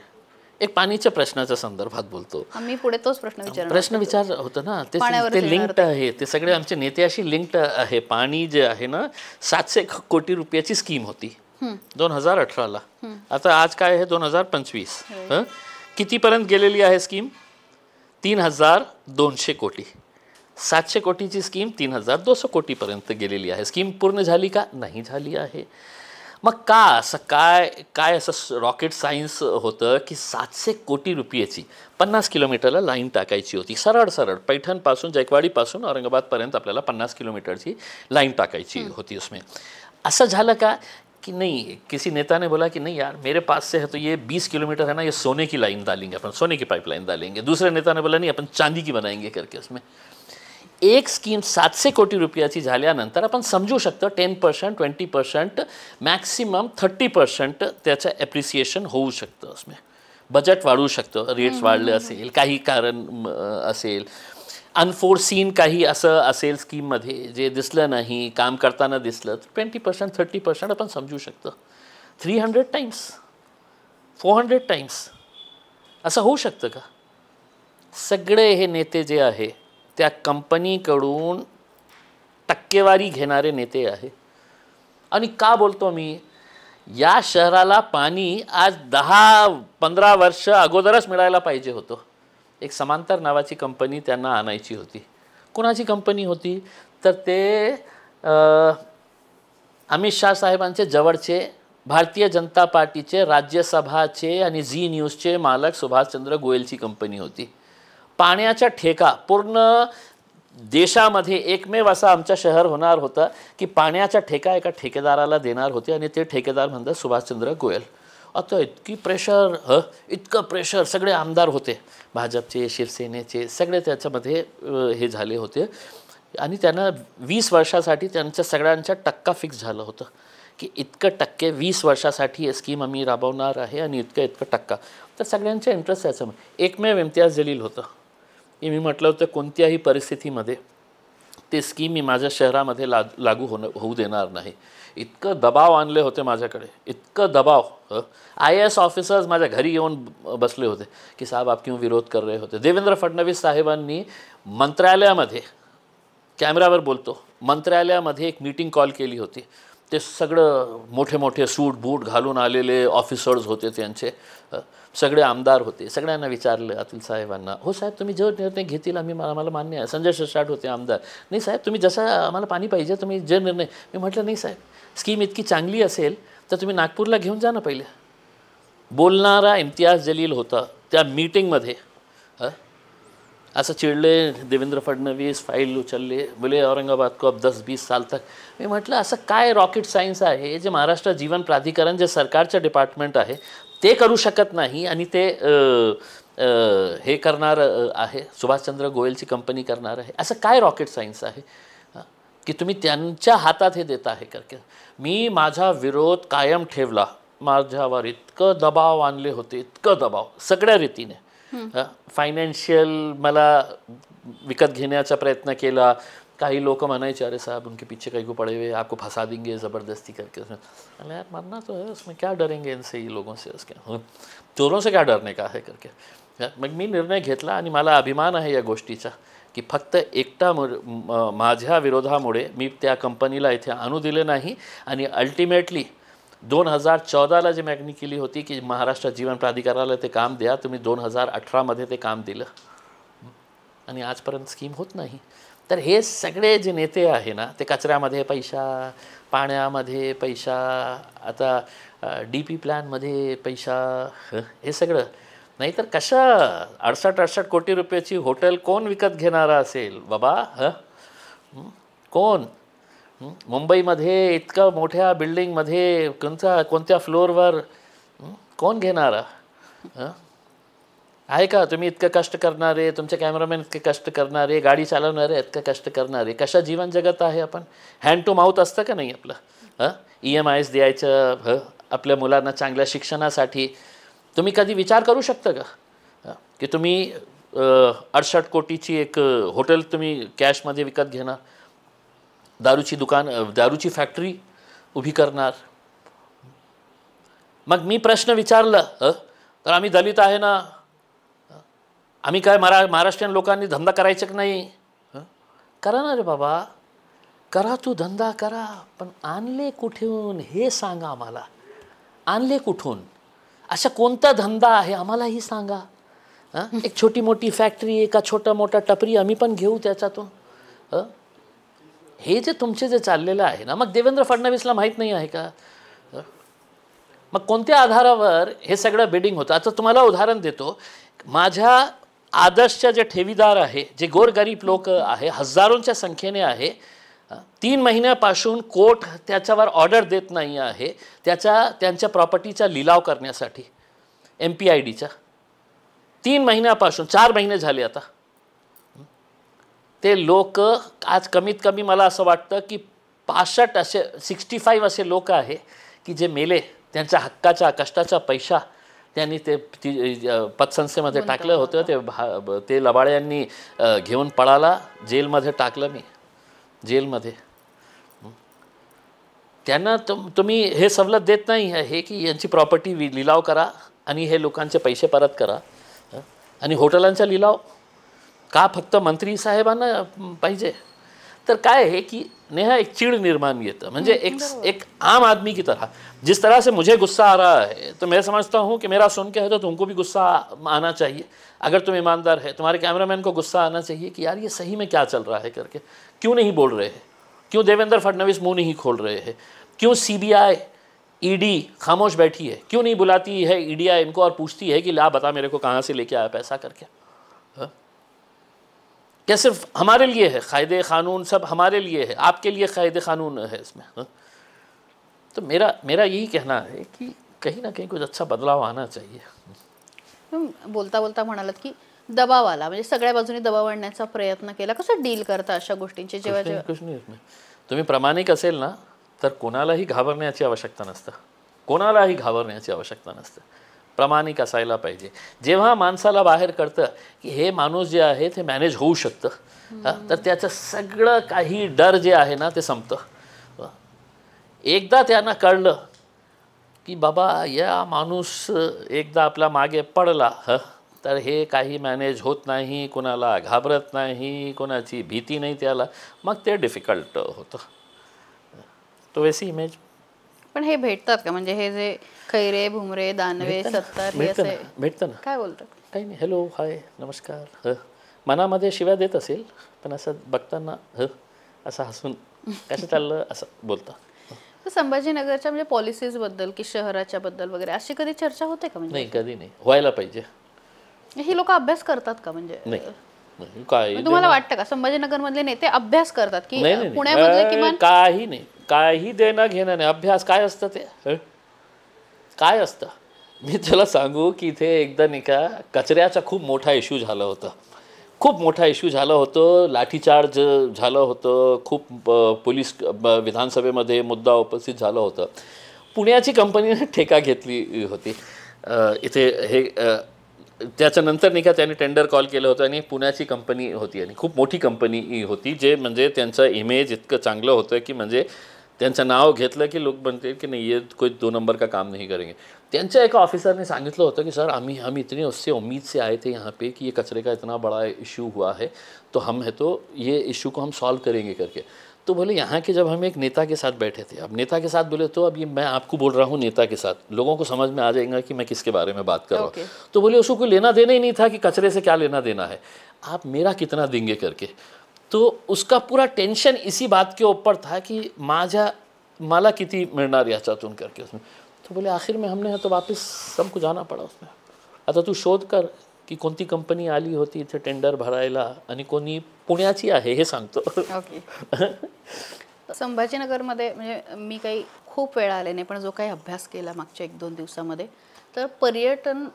एक पाणीच्या प्रश्नाच्या संदर्भात बोलतो आम्ही, पुढे तोच प्रश्न विचार होता ना, ते लिंक्ड आहे, ते सगळे आमचे नेत्याशी लिंक्ड आहे. पाणी जे आहे ना, 700 कोटी रुपयाची स्कीम होती 2018ला. आता आज काय आहे 2025. कितीपर्यंत गेलेली आहे स्कीम? 3200 कोटी. 700 कोटीची स्कीम 3200 कोटीपर्यंत गेलेली आहे. स्कीम पूर्ण झाली का? नाही झाली आहे. मग का असं काय असं रॉकेट सायन्स होतं की 700 कोटी रुपयाची 50 किलोमीटरला लाईन टाकायची होती, सरळ पैठणपासून, जायकवाडीपासून औरंगाबादपर्यंत आपल्याला 50 किलोमीटरची लाईन टाकायची होती उसमें. असं झालं का कि नहीं, किसी नेता ने बोला कि नहीं यार, मेरे पास से है तो ये 20 किलोमीटर है ना, ये सोने की लाइन डालेंगे अपन, सोने की पाइपलाइन डालेंगे. दूसरे नेता ने बोला नहीं, अपन चांदी की बनाएंगे करके उसमें. एक स्कीम 700 कोटी रुपयाची झाल्यानंतर आपण समजू शकतो 10%, 20%, मॅक्सिमम 30% त्याचं ॲप्रिसिएशन होऊ शकतं. उसमें बजेट वाढू शकतं, रेट्स वाढले असेल, काही कारण असेल, अनफोर्सीन काही असं असेल स्कीममध्ये जे दिसलं नाही, काम करताना दिसलं, 20%, 30% आपण समजू शकतो. 300 टाइम्स, 400 टाइम्स असं होऊ शकतं का? सगळे हे नेते जे आहे त्या कंपनीकडून टक्केवारी घेणारे नेते आहे. आणि का बोलतो मी या शहराला पाणी आज 10-15 वर्ष अगोदरच मिळायला पाहिजे होतं. एक समांतर नावाची कंपनी त्यांना आणायची होती. कोणाची कंपनी होती तर ते अमित शाह साहेबांचे जवळचे भारतीय जनता पार्टीचे राज्यसभाचे आणि झी न्यूजचे मालक सुभाषचंद्र गोयलची कंपनी होती. पाण्याचा ठेका पूर्ण देशामध्ये एकमेव असं आमचं शहर होणार होतं की पाण्याचा ठेका एका ठेकेदाराला देणार होते आणि ते ठेकेदार म्हणतात सुभाषचंद्र गोयल. आता इतकं प्रेशर सगळे आमदार होते, भाजपचे शिवसेनेचे सगळे त्याच्यामध्ये हे झाले होते आणि त्यांना 20 वर्षासाठी त्यांच्या सगळ्यांचा टक्का फिक्स झालं होतं की इतकं टक्के 20 वर्षासाठी हे स्कीम आम्ही राबवणार आहे आणि इतकं टक्का. तर सगळ्यांच्या इंटरेस्ट त्याच्यामध्ये एकमेव इम्तियाज जलील होतं की मी म्हटलं होतं कोणत्याही परिस्थितीमध्ये ते स्कीम मी माझ्या शहरामध्ये लागू होऊ देणार नाही. इतकं दबाव आणले होते माझ्याकडे, इतकं दबाव. IAS ऑफिसर्स माझ्या घरी येऊन बसले होते की साहेब आप क्यों विरोध कर रहे होते. देवेंद्र फडणवीस साहेबांनी मंत्रालयामध्ये कॅमेरावर बोलतो मंत्रालयामध्ये एक मीटिंग कॉल केली होती. ते सगळं मोठे मोठे सूट बूट घालून आलेले ऑफिसर्स होते, त्यांचे सगळे आमदार होते. सगळ्यांना विचारलं अतुल साहेबांना, हो साहेब तुम्ही जो निर्णय घेतील आम्हाला मान्य आहे. संजय शिरसाट होते आमदार, नाही साहेब तुम्ही जसं आम्हाला पाणी पाहिजे तुम्ही जे निर्णय. मी म्हटलं नाही साहेब स्कीम इतकी चांगली असेल तर तुम्ही नागपूरला घेऊन जा ना पहिले. बोलणारा इम्तियाज जलील होता त्या मीटिंगमध्ये. असं चिडले देवेंद्र फडणवीस, फाईल उचलले, बोले औरंगाबाद को अब 10-20 साल तक. मी म्हटलं असं काय रॉकेट सायन्स आहे जे महाराष्ट्र जीवन प्राधिकरण जे सरकारचं डिपार्टमेंट आहे ते करू शकत नाही आणि ते हे करणार आहे सुभाषचंद्र गोयलची कंपनी करणार आहे. असं काय रॉकेट सायन्स आहे की तुम्ही त्यांच्या हातात हे देता आहे करके. मी माझा विरोध कायम ठेवला. माझ्यावर इतकं दबाव आणले होते, इतकं दबाव सगळ्या रीतीने. फायनान्शियल मला विकत घेण्याचा प्रयत्न केला. काही लोक म्हणायचे अरे साहब उनके पीछे कहीं को पड़े हुए आपको फंसा देंगे ज़बरदस्ती करके. अरे यार मरना तो है उसमें क्या डरेंगे इनसे ये लोगों से उसके चोरों से क्या डरने का है करके. मग मी निर्णय घेतला आणि मला अभिमान आहे या गोष्टीचा की फक्त एकटा माझ्या विरोधामुळे मी त्या कंपनीला इथे आणू दिले नाही आणि अल्टिमेटली 2014ला जी मागणी केली होती की महाराष्ट्र जीवन प्राधिकरणाला ते काम द्या, तुम्ही 2018मध्ये ते काम दिलं आणि आजपर्यंत स्कीम होत नाही. तर हे सगळे जे नेते आहे ना ते कचऱ्यामध्ये पैसा, पाण्यामध्ये पैसा, आता DP प्लॅनमध्ये पैसा, हे सगळं. नाहीतर कशा 68 कोटी रुपयाची हॉटेल कोण विकत घेणारा असेल बाबा. कोण मुंबईमध्ये इतकं मोठ्या बिल्डिंगमध्ये कोणत्या फ्लोअरवर कोण घेणारा आहे का. तुम्ही इतकं कष्ट करणारे, तुमचे कॅमेरामॅन इतके कष्ट करणारे, गाडी चालवणारे इतकं कष्ट करणारे, कशा जीवन जगत आहे आपण. हँड टू माउथ असतं का नाही आपलं. EMIs द्यायचं आपल्या मुलांना चांगल्या शिक्षणासाठी. तुम्ही कधी विचार करू शकता का की तुम्ही 68 कोटीची एक हॉटेल तुम्ही कॅशमध्ये विकत घेणार, दारूची दुकान, दारूची फॅक्टरी उभी करणार. मग मी प्रश्न विचारला तर आम्ही दलित आहे ना, आम्ही काय महाराष्ट्रीयन लोकांनी धंदा करायचं की नाही. करा ना रे बाबा, करा तू धंदा करा, पण आणले कुठून हे सांगा आम्हाला. आणले कुठून, अशा कोणता धंदा आहे आम्हालाही सांगा. एक छोटी मोठी फॅक्टरी, एका छोटा मोठा टपरी आम्ही पण घेऊ त्याच्यातून. हे जे तुमचे जे चाललेलं आहे ना, मग देवेंद्र फडणवीसला माहीत नाही आहे का. मग कोणत्या आधारावर हे सगळं बिडिंग होतं. आता तुम्हाला उदाहरण देतो. माझ्या आदर्शचे जे ठेवीदार आहे, जे गोरगरीब लोक आहे, हजारोंच्या संख्येने आहे, 3 महिन्यापासून कोर्ट त्याच्यावर ऑर्डर देत नाही आहे त्यांच्या प्रॉपर्टीचा लिलाव करण्यासाठी. MPIDचा 3 महिन्यापासून 4 महिने झाले आता. ते लोक आज कमीत कमी मला असं वाटतं की 65 असे लोक आहे की जे मेले. त्यांच्या हक्काचा कष्टाचा पैसा त्यांनी ते पतसंस्थेमध्ये टाकलं होतं. ते लबाड्यांनी घेऊन पळाला, जेलमध्ये टाकलं मी, जेलमध्ये. त्यांना तुम्ही हे सवलत देत नाही आहे की यांची प्रॉपर्टी लिलाव करा आणि हे लोकांचे पैसे परत करा. आणि हॉटेलांचा लिलाव का फक्त मंत्री साहेबांना पाहिजे. तर काय है कि नेहा एक चिड़ निर्माण येतं म्हणजे एक आम आदमी की तरह जिस तरह से मुझे गुस्सा आ रहा है तो मैं समझता हूँ कि मेरा सुन के है तो तुमको भी गुस्सा आना चाहिए। अगर तुम ईमानदार है तुम्हारे कैमरामैन को गुस्सा आना चाहिए कि यार ये सही में क्या चल रहा है करके, क्यों नहीं बोल रहे हैं, क्यों देवेंद्र फडणवीस मुंह नहीं खोल रहे हैं, क्यों CBI ED खामोश बैठी है, क्यों नहीं बुलाती है EDI इनको और पूछती है कि ला बता मेरे को कहाँ से लेके आया पैसा करके। क्या सिर्फ हमारे लिए है कायदे कानून, सब हमारे लिए है, आपके लिए कायदे कानून है इसमें? तो मेरा यही कहना है कि कहीं ना कहीं कुछ अच्छा बदलाव आना चाहिए। बोलता बोलता म्हणालात की दबाव आला, म्हणजे सगळ्या बाजूने दबाव आणण्याचा प्रयत्न केला, कसं डील करता अशा गोष्टींची? जेव्हा कुछ नाही इसमें, तुम्ही प्रामाणिक असेल ना तर कोणालाही घाबरण्याची आवश्यकता नसतं, कोणालाही घाबरण्याची आवश्यकता नसतं, प्रामाणिक असायला पाहिजे। जेव्हा माणसाला बाहेर कळतं की हे माणूस जे आहे ते मॅनेज होऊ शकतं तर त्याचं सगळं काही डर जे आहे ना ते संपतं। एकदा त्यांना कळलं की बाबा या माणूस एकदा आपल्या मागे पडला तर हे काही मॅनेज होत नाही, कोणाला घाबरत नाही, कोणाची भीती नाही त्याला, मग ते डिफिकल्ट होतं। तो वैसी इमेज पण हे भेटतात का, म्हणजे हे जे खैरे भुमरे दानवे सत्तार हे असे भेटतं ना? काय बोलतात? काही नाही, हॅलो हाय नमस्कार, मनामध्ये शिव्या देत असेल पण असं बघताना असं हसून कसं चाललं असं बोलतं। तर संभाजीनगरच्या म्हणजे पॉलिसीज बद्दल की शहराच्या बद्दल वगैरे अशी कधी चर्चा होते का? म्हणजे नाही, कधी नाही, व्हायला पाहिजे। ही लोक अभ्यास करतात का? म्हणजे नाही काय तुम्हाला वाटतं का संभाजीनगर मधले नेते अभ्यास करतात की पुण्यामधले किमान? काही नाही, काही देणं घेणं नाही। अभ्यास काय असतं ते काय असतं? मी तुला सांगू की इथे एकदा नाही का कचऱ्याचा खूप मोठा इश्यू झाला होता, खूप मोठा इश्यू झालं होतं, लाठीचार्ज झालं होतं, खूप पोलीस विधानसभेमध्ये मुद्दा उपस्थित झालं होतं। पुण्याची कंपनीने ठेका घेतली होती इथे हे त्याच्यानंतर नाही का त्यांनी टेंडर कॉल केलं होतं आणि पुण्याची कंपनी होती आणि खूप मोठी कंपनी होती, जे म्हणजे त्यांचं इमेज इतकं चांगलं होतं की म्हणजे त्यांचं नाव घेतलं की लोक म्हणते की नहीं ये कोई 2 नंबर का काम नहीं करेंगे। त्यांच्या एका ऑफिसरने सांगितलं होतं की सर हम इतने उससे उम्मीद से आए थे यहाँ पे कि ये कचरे का इतना बड़ा इशू हुआ है तो हम है तो ये इशू को हम सॉल्व करेंगे करके। तो बोले यहाँ के जब हम एक नेता के साथ बैठे थे, अब नेता के साथ बोले तो अब ये मैं आपको बोल रहा हूँ नेता के साथ, लोगों को समझ में आ जाएगा कि मैं किसके बारे में बात कर रहा हूँ। तो बोले उसको कोई लेना देना ही नहीं था कि कचरे से क्या लेना देना है, आप मेरा कितना देंगे करके। तो उसका पूरा टेंशन इसी बात के ऊपर था कि मला किती मिळणार याच्यातून करके उसमें। तो बोले आखिर में हमने तो वापस सबको जाना पड़ा उसमें। आता तू शोध कर की कोणती कंपनी आली होती इथे टेंडर भरायला आणि कोणी पुण्याची आहे हे सांगतो। ओके संभाजीनगरमध्ये म्हणजे मी काही खूप वेळा आले नाही, पण जो काही अभ्यास केला मागच्या 1-2 दिवसामध्ये तर पर्यटन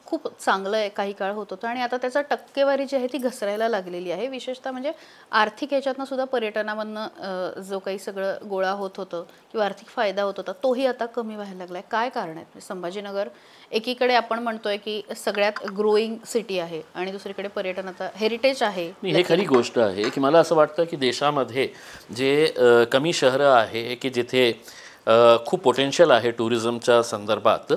खूप चांगलं आहे काही काळ होत होतं आणि आता त्याचा टक्केवारी जी आहे ती घसरायला लागलेली आहे। विशेषतः म्हणजे आर्थिक ह्याच्यातनं सुद्धा पर्यटनामधनं जो काही सगळं गोळा होत होतं किंवा आर्थिक फायदा होत होता तोही आता कमी व्हायला लागला आहे। काय कारण आहेत? संभाजीनगर एकीकडे आपण म्हणतोय की सगळ्यात ग्रोईंग सिटी आहे आणि दुसरीकडे पर्यटनाचा हेरिटेज आहे। हे खरी गोष्ट आहे की मला असं वाटतं की देशामध्ये जे कमी शहरं आहे की जिथे खूप पोटेन्शियल आहे टुरिझमच्या संदर्भात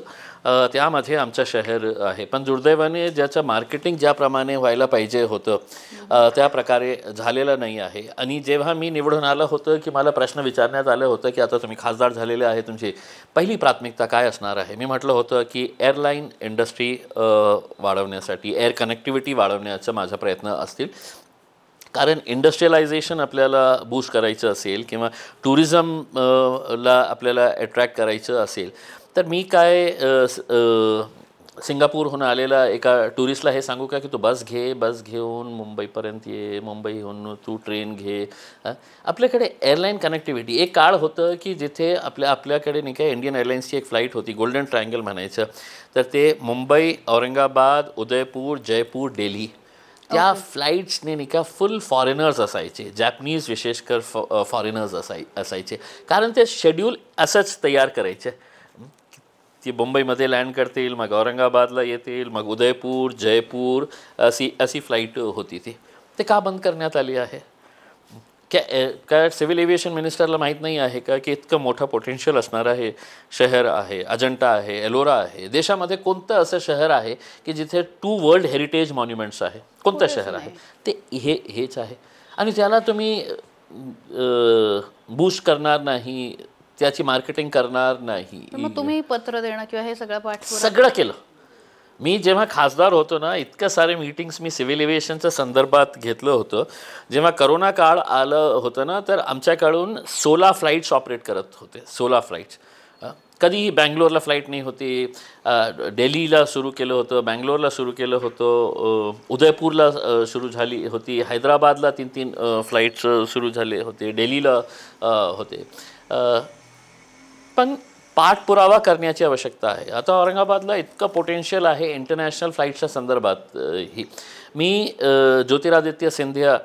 त्यामध्ये आमचं शहर आहे, पण दुर्दैवाने ज्याचं मार्केटिंग ज्याप्रमाणे व्हायला पाहिजे होतं त्या प्रकारे झालेलं नाही आहे। आणि जेव्हा मी निवडून आलं होतं की मला प्रश्न विचारण्यात आलं होतं की आता तुम्ही खासदार झालेले आहे, तुमची पहिली प्राथमिकता काय असणार आहे? मी म्हटलं होतं की एअरलाईन इंडस्ट्री वाढवण्यासाठी, एअर कनेक्टिव्हिटी वाढवण्याचा माझा प्रयत्न असतील, कारण इंडस्ट्रियलायझेशन आपल्याला बूस्ट करायचं असेल किंवा टुरिझमला आपल्याला अट्रॅक्ट करायचं असेल तर मी काय सिंगापूरहून आलेला एका टुरिस्टला हे सांगू का की तू बस घेऊन मुंबईपर्यंत ये, मुंबईहून तू ट्रेन घे। आपल्याकडे एअरलाईन कनेक्टिव्हिटी एक काळ होतं की जिथे आपल्याकडे नाही का इंडियन एअरलाईन्सची एक फ्लाईट होती, गोल्डन ट्रायंगल म्हणायचं, तर ते मुंबई, औरंगाबाद, उदयपूर, जयपूर, दिल्ली त्या फ्लाईट्सने नाही का फुल फॉरेनर्स असायचे, जॅपनीज विशेषकर फॉरेनर्स असायचे, कारण ते शेड्यूल असंच तयार करायचे की मुंबईमध्ये लँड करतील, मग औरंगाबादला येतील, मग उदयपूर, जयपूर अशी फ्लाईट होती ती। ते का बंद करण्यात आली आहे? काय सिव्हिल एव्हिएशन मिनिस्टरला माहीत नाही आहे का की इतकं मोठं पोटेन्शियल असणार आहे शहर आहे, अजंठा आहे, एलोरा आहे, देशामध्ये कोणतं असं शहर आहे की जिथे 2 वर्ल्ड हेरिटेज मॉन्युमेंट्स आहे? कोणतं शहर आहे ते? हेच आहे। आणि त्याला तुम्ही बूस्ट करणार नाही, त्याची मार्केटिंग करणार नाही. तर मग तुम्ही पत्र देणं किंवा हे सगळं पाठपुरावा सगळं केलं. मी जेव्हा खासदार होतो ना, इतक्या सारे मीटिंग्स मी सिव्हिल एव्हिएशनच्या संदर्भात घेतलं होतं. जेव्हा करोना काळ आलं होतं ना, तर आमच्याकडून 16 फ्लाईट्स ऑपरेट करत होते. 16 फ्लाईट्स. कधीही बँगलोरला फ्लाईट नाही होती. दिल्लीला सुरू केलं होतं, बँगलोरला सुरू केलं होतं, उदयपूरला सुरू झाली होती, हैदराबादला 3 फ्लाईट्स सुरू झाले होते, दिल्लीला होते. पण पाठपुरावा करण्याची आवश्यकता आहे. आता औरंगाबादला इतकं पोटेन्शियल आहे इंटरनॅशनल फ्लाईट्सच्या संदर्भात. मी ज्योतिरादित्य सिंधिया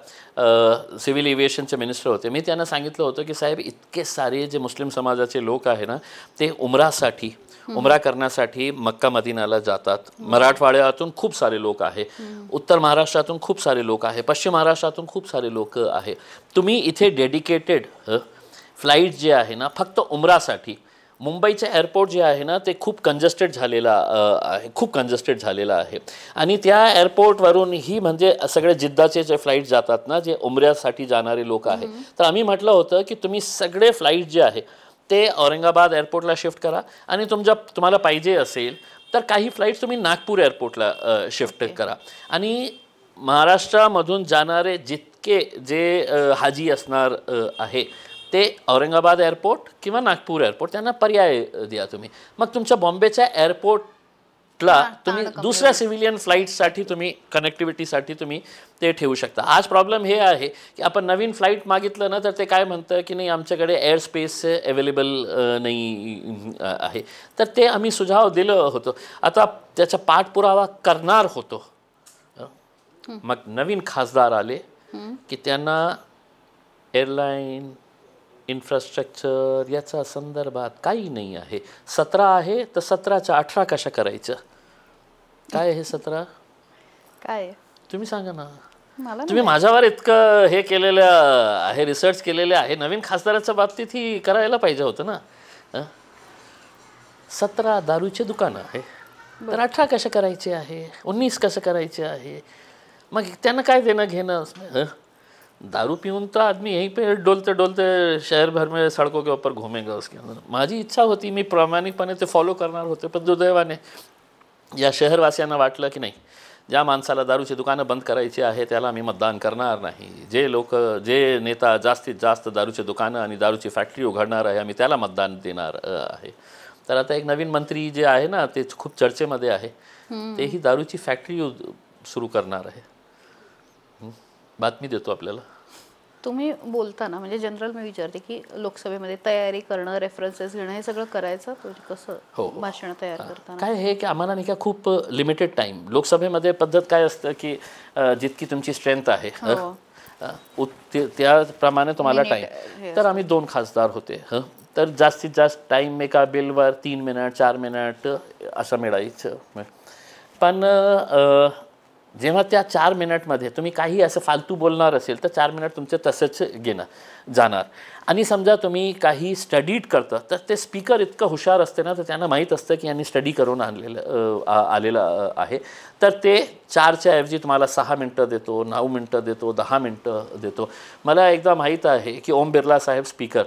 सिव्हिल एव्हिएशनचे मिनिस्टर होते. मी त्यांना सांगितलं होतं की साहेब, इतके सारे जे मुस्लिम समाजाचे लोक आहे ना, ते उमरा करण्यासाठी मक्का मदिनाला जातात. मराठवाड्यातून खूप सारे लोक आहे, उत्तर महाराष्ट्रातून खूप सारे लोक आहे, पश्चिम महाराष्ट्रातून खूप सारे लोक आहे. तुम्ही इथे डेडिकेटेड फ्लाईट जे आहे ना, फक्त उमरासाठी, मुंबईचं एअरपोर्ट जे आहे ना, ते खूप कंजस्टेड झालेला आहे. आणि त्या एअरपोर्टवरून ही म्हणजे सगळे जिद्दाचे जे फ्लाईट जातात ना, जे उमऱ्यासाठी जाणारे लोक आहे, तर आम्ही म्हटलं होतं की तुम्ही सगळे फ्लाईट जे आहे ते औरंगाबाद एअरपोर्टला शिफ्ट करा, आणि तुम्हाला पाहिजे असेल तर काही फ्लाईट्स तुम्ही नागपूर एअरपोर्टला शिफ्ट करा. आणि महाराष्ट्रामधून जाणारे जितके जे हाजी असणार आहे ते औरंगाबाद एअरपोर्ट किंवा नागपूर एअरपोर्ट, त्यांना पर्याय द्या तुम्ही. मग तुमच्या बॉम्बेच्या एअरपोर्टला तुम्ही दुसऱ्या सिव्हिलियन फ्लाईट्ससाठी तुम्ही कनेक्टिव्हिटीसाठी तुम्ही ते ठेवू शकता. आज प्रॉब्लेम हे आहे की आपण नवीन फ्लाईट मागितलं ना, तर ते काय म्हणतं की नाही, आमच्याकडे एअर स्पेस अवेलेबल नाही आहे. तर ते आम्ही सुझाव दिलं होतं. आता त्याचा पाठपुरावा करणार होतो. मग नवीन खासदार आले की त्यांना एअरलाईन, इन्फ्रास्ट्रक्चर याचा संदर्भात काही नाही आहे. 17 आहे तर 17च्या 18 कशा करायचं? काय आहे 17? काय तुम्ही सांगा ना. मला तुम्ही माझ्यावर इतकं हे केलेलं आहे, रिसर्च केलेले आहे, नवीन खासदाराच्या बाबतीत ही करायला पाहिजे होतं ना. 17 दारूचे दुकानं आहे, तर 18 कशा करायचे आहे, 19 कसं करायचे आहे? मग त्यांना काय देणं घेणं? दारू पीऊन तो आदमी यहीं पे डोलते डोलते शहर भर में सड़कों के ऊपर घूमेगा उसके अंदर. माझी इच्छा होती, मी प्रामाणिकपणे ते फॉलो करणार होते, पण दुर्दैवाने या शहरवासियांना वाटलं की नाही, ज्या माणसाला दारूची दुकानं बंद करायची आहे त्याला आम्ही मतदान करणार नाही. जे नेता जास्तीत जास्त दारूची दुकानं आणि दारूची फॅक्टरी उघडणार आहे, आम्ही त्याला मतदान देणार आहे. तर आता एक नवीन मंत्री जे आहे ना, ते खूप चर्चेमध्ये आहे, तेही दारूची फॅक्टरी सुरू करणार आहे. बातमी देतो आपल्याला. तुम्ही बोलताना म्हणजे जनरल मी विचारते की लोकसभेमध्ये तयारी करणं, रेफरन्सेस घेणं, हे सगळं करायचं म्हणजे कसं भाषण तयार करताना? काय हे की आम्हाला नाही का खूप लिमिटेड टाईम. लोकसभेमध्ये पद्धत काय असतं की जितकी तुमची स्ट्रेंथ आहे त्याप्रमाणे तुम्हाला टाईम. तर आम्ही 2 खासदार होते, तर जास्तीत जास्त टाईम एका बिलवर 3 मिनिट 4 मिनिट असं मिळायचं. पण जेव्हा त्या 4 मिनिटमध्ये तुम्ही काही असं फालतू बोलणार असेल तर 4 मिनिट तुमचे तसंच जाणार. आणि समजा तुम्ही काही स्टडीड करता, तर ते स्पीकर इतकं हुशार असते ना, तर त्यांना माहीत असतं की यांनी स्टडी करून आलेलं आहे. तर ते 4च्या ऐवजी तुम्हाला 6 मिनटं देतो, 9 मिनटं देतो, 10 मिनटं देतो. मला एकदा माहीत आहे की ओम बिर्ला साहेब स्पीकर,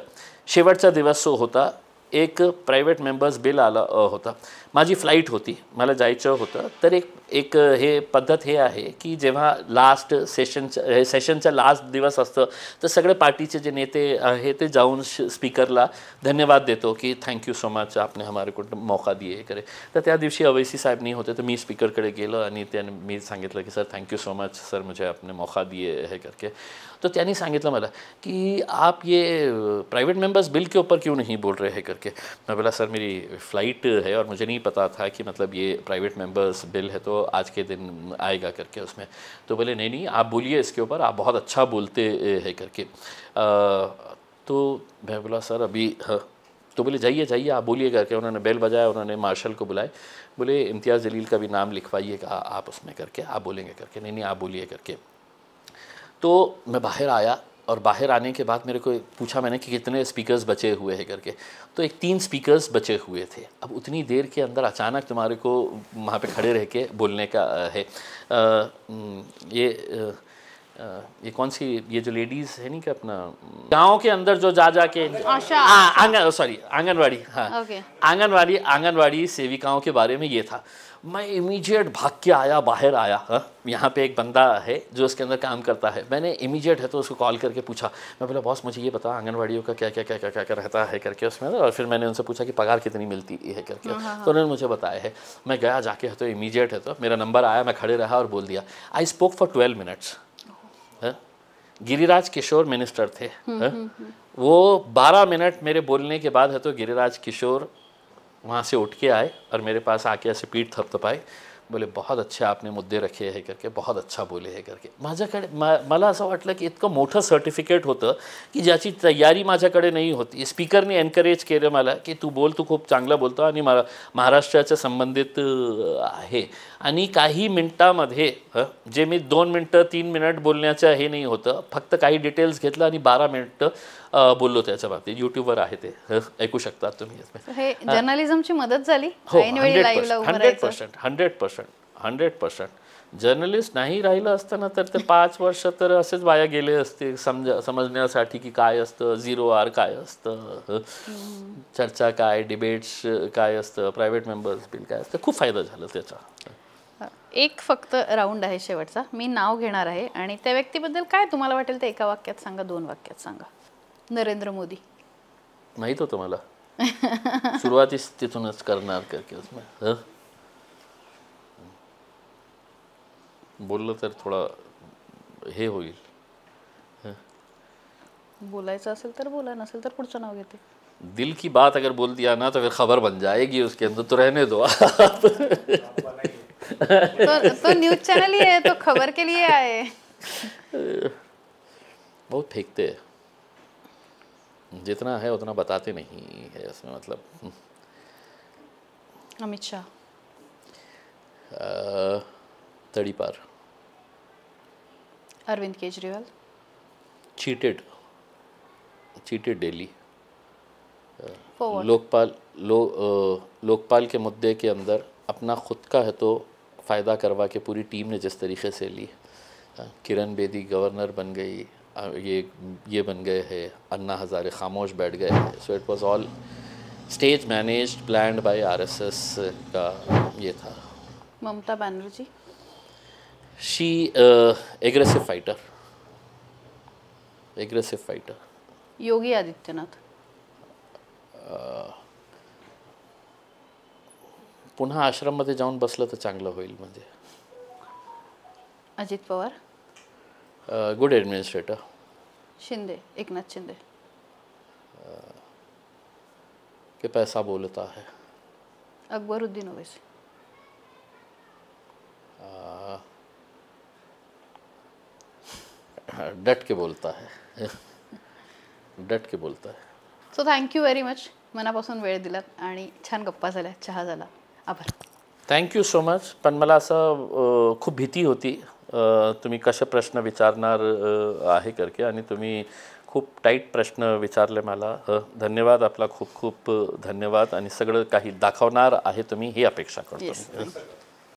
शेवटचा दिवस होता, एक प्रायव्हेट मेंबर्स बिल आला होता, माझी फ्लाईट होती, मला जायचं होतं. तर एक हे पद्धत हे आहे की जेव्हा लास्ट सेशनचा लास्ट दिवस असतं, तर सगळे पार्टीचे जे नेते आहे ते जाऊन स्पीकरला धन्यवाद देतो की थँक्यू सो मच, आपने हमारे को मौका दिए हे करे. तर त्या दिवशी अवैसी साहेब नाही होते, तर मी स्पीकरकडे गेलो आणि मी सांगितलं की sir thank you so much sir, मुझे आपने मौका दिए है करके. तो त्यांनी सांगितलं मला की आप ये प्राइवेट मेंबर्स बिल के ऊपर क्यों नहीं बोल रहे हैं करके. मैं बोला सर मेरी फ़्लाइट है और मुझे नहीं पता था कि मतलब ये प्राइवेट मेंबर्स बिल है तो आज के दिन आएगा करके उसमें. तो बोले नहीं आप बोलिए इसके ऊपर, आप बहुत अच्छा बोलते हैं करके. तो मैं बोला सर अभी तो बोले जाइए आप बोलिए करके. उन्होंने बेल बजाया, उन्होंने मार्शल को बुलाए, बोले इम्तियाज़ जलील का भी नाम लिखवाइएगा आप उसमें करके, आप बोलेंगे करके. नहीं आप बोलिए करके. तो मैं बाहर आया और बाहर आने के बाद मेरे को पूछा मैंने कि कितने स्पीकर्स बचे हुए हैं करके. तो एक 3 स्पीकर्स बचे हुए थे. अब उतनी देर के अंदर अचानक तुम्हारे को वहाँ पे खड़े रह के बोलने का है. ये ये कौन सी, ये जो लेडीज है नहीं कि अपना गांव के अंदर जो जा जा के आशा। आंगनवाड़ी, हाँ ओके। आंगनवाड़ी सेविकाओं के बारे में ये था। मैं इमीडिएट भाग के आया, बाहर आया। यहाँ पे एक बंदा है जो उसके अंदर काम करता है, मैंने इमीडिएट है तो उसको कॉल करके पूछा। मैं बोला बॉस मुझे ये बता आंगनवाड़ियों का क्या क्या क्या क्या क्या क्या रहता है करके उसमें, और फिर मैंने उनसे पूछा कि पगार कितनी मिलती है करके, तो उन्होंने मुझे बताया है। मैं गया जाके है तो इमीडिएट है तो मेरा नंबर आया, मैं खड़े रहा और बोल दिया। I spoke for 12 minutes. Giriraj Kishore minister थे, वो 12 मिनट मेरे बोलने के बाद है तो गिरिराज किशोर वहाँ से उठ के आए और मेरे पास आके ऐसे पीठ थपथपाए, बोले बहुत अच्छे आपने मुद्दे रखे हे करके, बहुत अच्छा बोले हे करके. माझ्याकडे मला असं वाटलं की इतकं मोठं सर्टिफिकेट होतं की ज्याची तयारी माझ्याकडे नाही होती. स्पीकरने एनकरेज केलं मला की तू बोल, तू खूप चांगलं बोलतो आणि महाराष्ट्राच्या संबंधित आहे. आणि काही मिनिटामध्ये जे मी 2 मिनिटं 3 मिनिट बोलण्याचं हे नाही होतं, फक्त काही डिटेल्स घेतलं आणि 12 मिनिटं बोललो त्याच्या बाबतीत. यूट्यूबवर आहे ते, ऐकू शकता तुम्ही. हे जर्नलिझमची मदत झाली. हो, ऐनवेळी लाईव्हला उभं राहायचं. 100%. जर्नलिस्ट नाही राहिलं असतं ना तर ते 5 वर्ष तर असेच वाया गेले असते समजण्यासाठी की काय असतं झिरो आर, काय असतं चर्चा, काय डिबेट्स काय असतं, प्रायव्हेट मेंबर्स बिल काय असतं. खूप फायदा झाला त्याचा. एक फक्त राऊंड आहे शेवटचा. मी नाव घेणार आहे आणि त्या व्यक्तीबद्दल काय तुम्हाला वाटेल ते एका वाक्यात सांगा, 2 वाक्यात सांगा. नरेंद्र मोदी. माहित होतं मला. सुरुवातीच तिथूनच करणार करके बोललं तर थोडा हे होईल. बोलायचं असेल तर बोला, नसेल तर पुढचं नाव घेते. दिल की बात अगर बोल दिया ना तो फिर खबर बन जाएगी उसके अंदर, तो रहने दो. तो न्यूज चैनल ही है, तो खबर के लिए आए. बहुत फेंकते हैं, जितना है उतना बताते नहीं है इसमें. मतलब अमित शाह. तड़ीपार. Arvind Kejriwal. Cheated daily. Forward. Lokpal के मुद्दे के अंदर अपना खुद का है तो फ़ायदा करवा के पूरी टीम ने जिस तरीके से ली. किरण बेदी गवर्नर बन गई, ये बन गए हैं, अन्ना हज़ारे खामोश बैठ गए हैं. So it was all stage managed, planned by RSS का ये था. Mamata Banerjee. She aggressive fighter. Yogi Adityanath. पुन्हा आश्रममध्ये जाऊन बसलं तर चांगलं होईल. म्हणजे अजित पवार. Good administrator. शिंदे. एकनाथ शिंदे. के पैसा बोलता है. अकबरुद्दीन ओवैसी. डट के बोलता है. So thank you very much. मनापासून वेळ दिलात आणि छान गप्पा झाल्या, चहा झाला. आभार. Thank you so much. पण मला असं खूप भीती होती तुम्ही कसे प्रश्न विचारणार आहे करके, आणि तुम्ही खूप टाईट प्रश्न विचारले मला. धन्यवाद आपला, खूप खूप धन्यवाद. आणि सगळं काही दाखवणार आहे तुम्ही ही अपेक्षा करतो.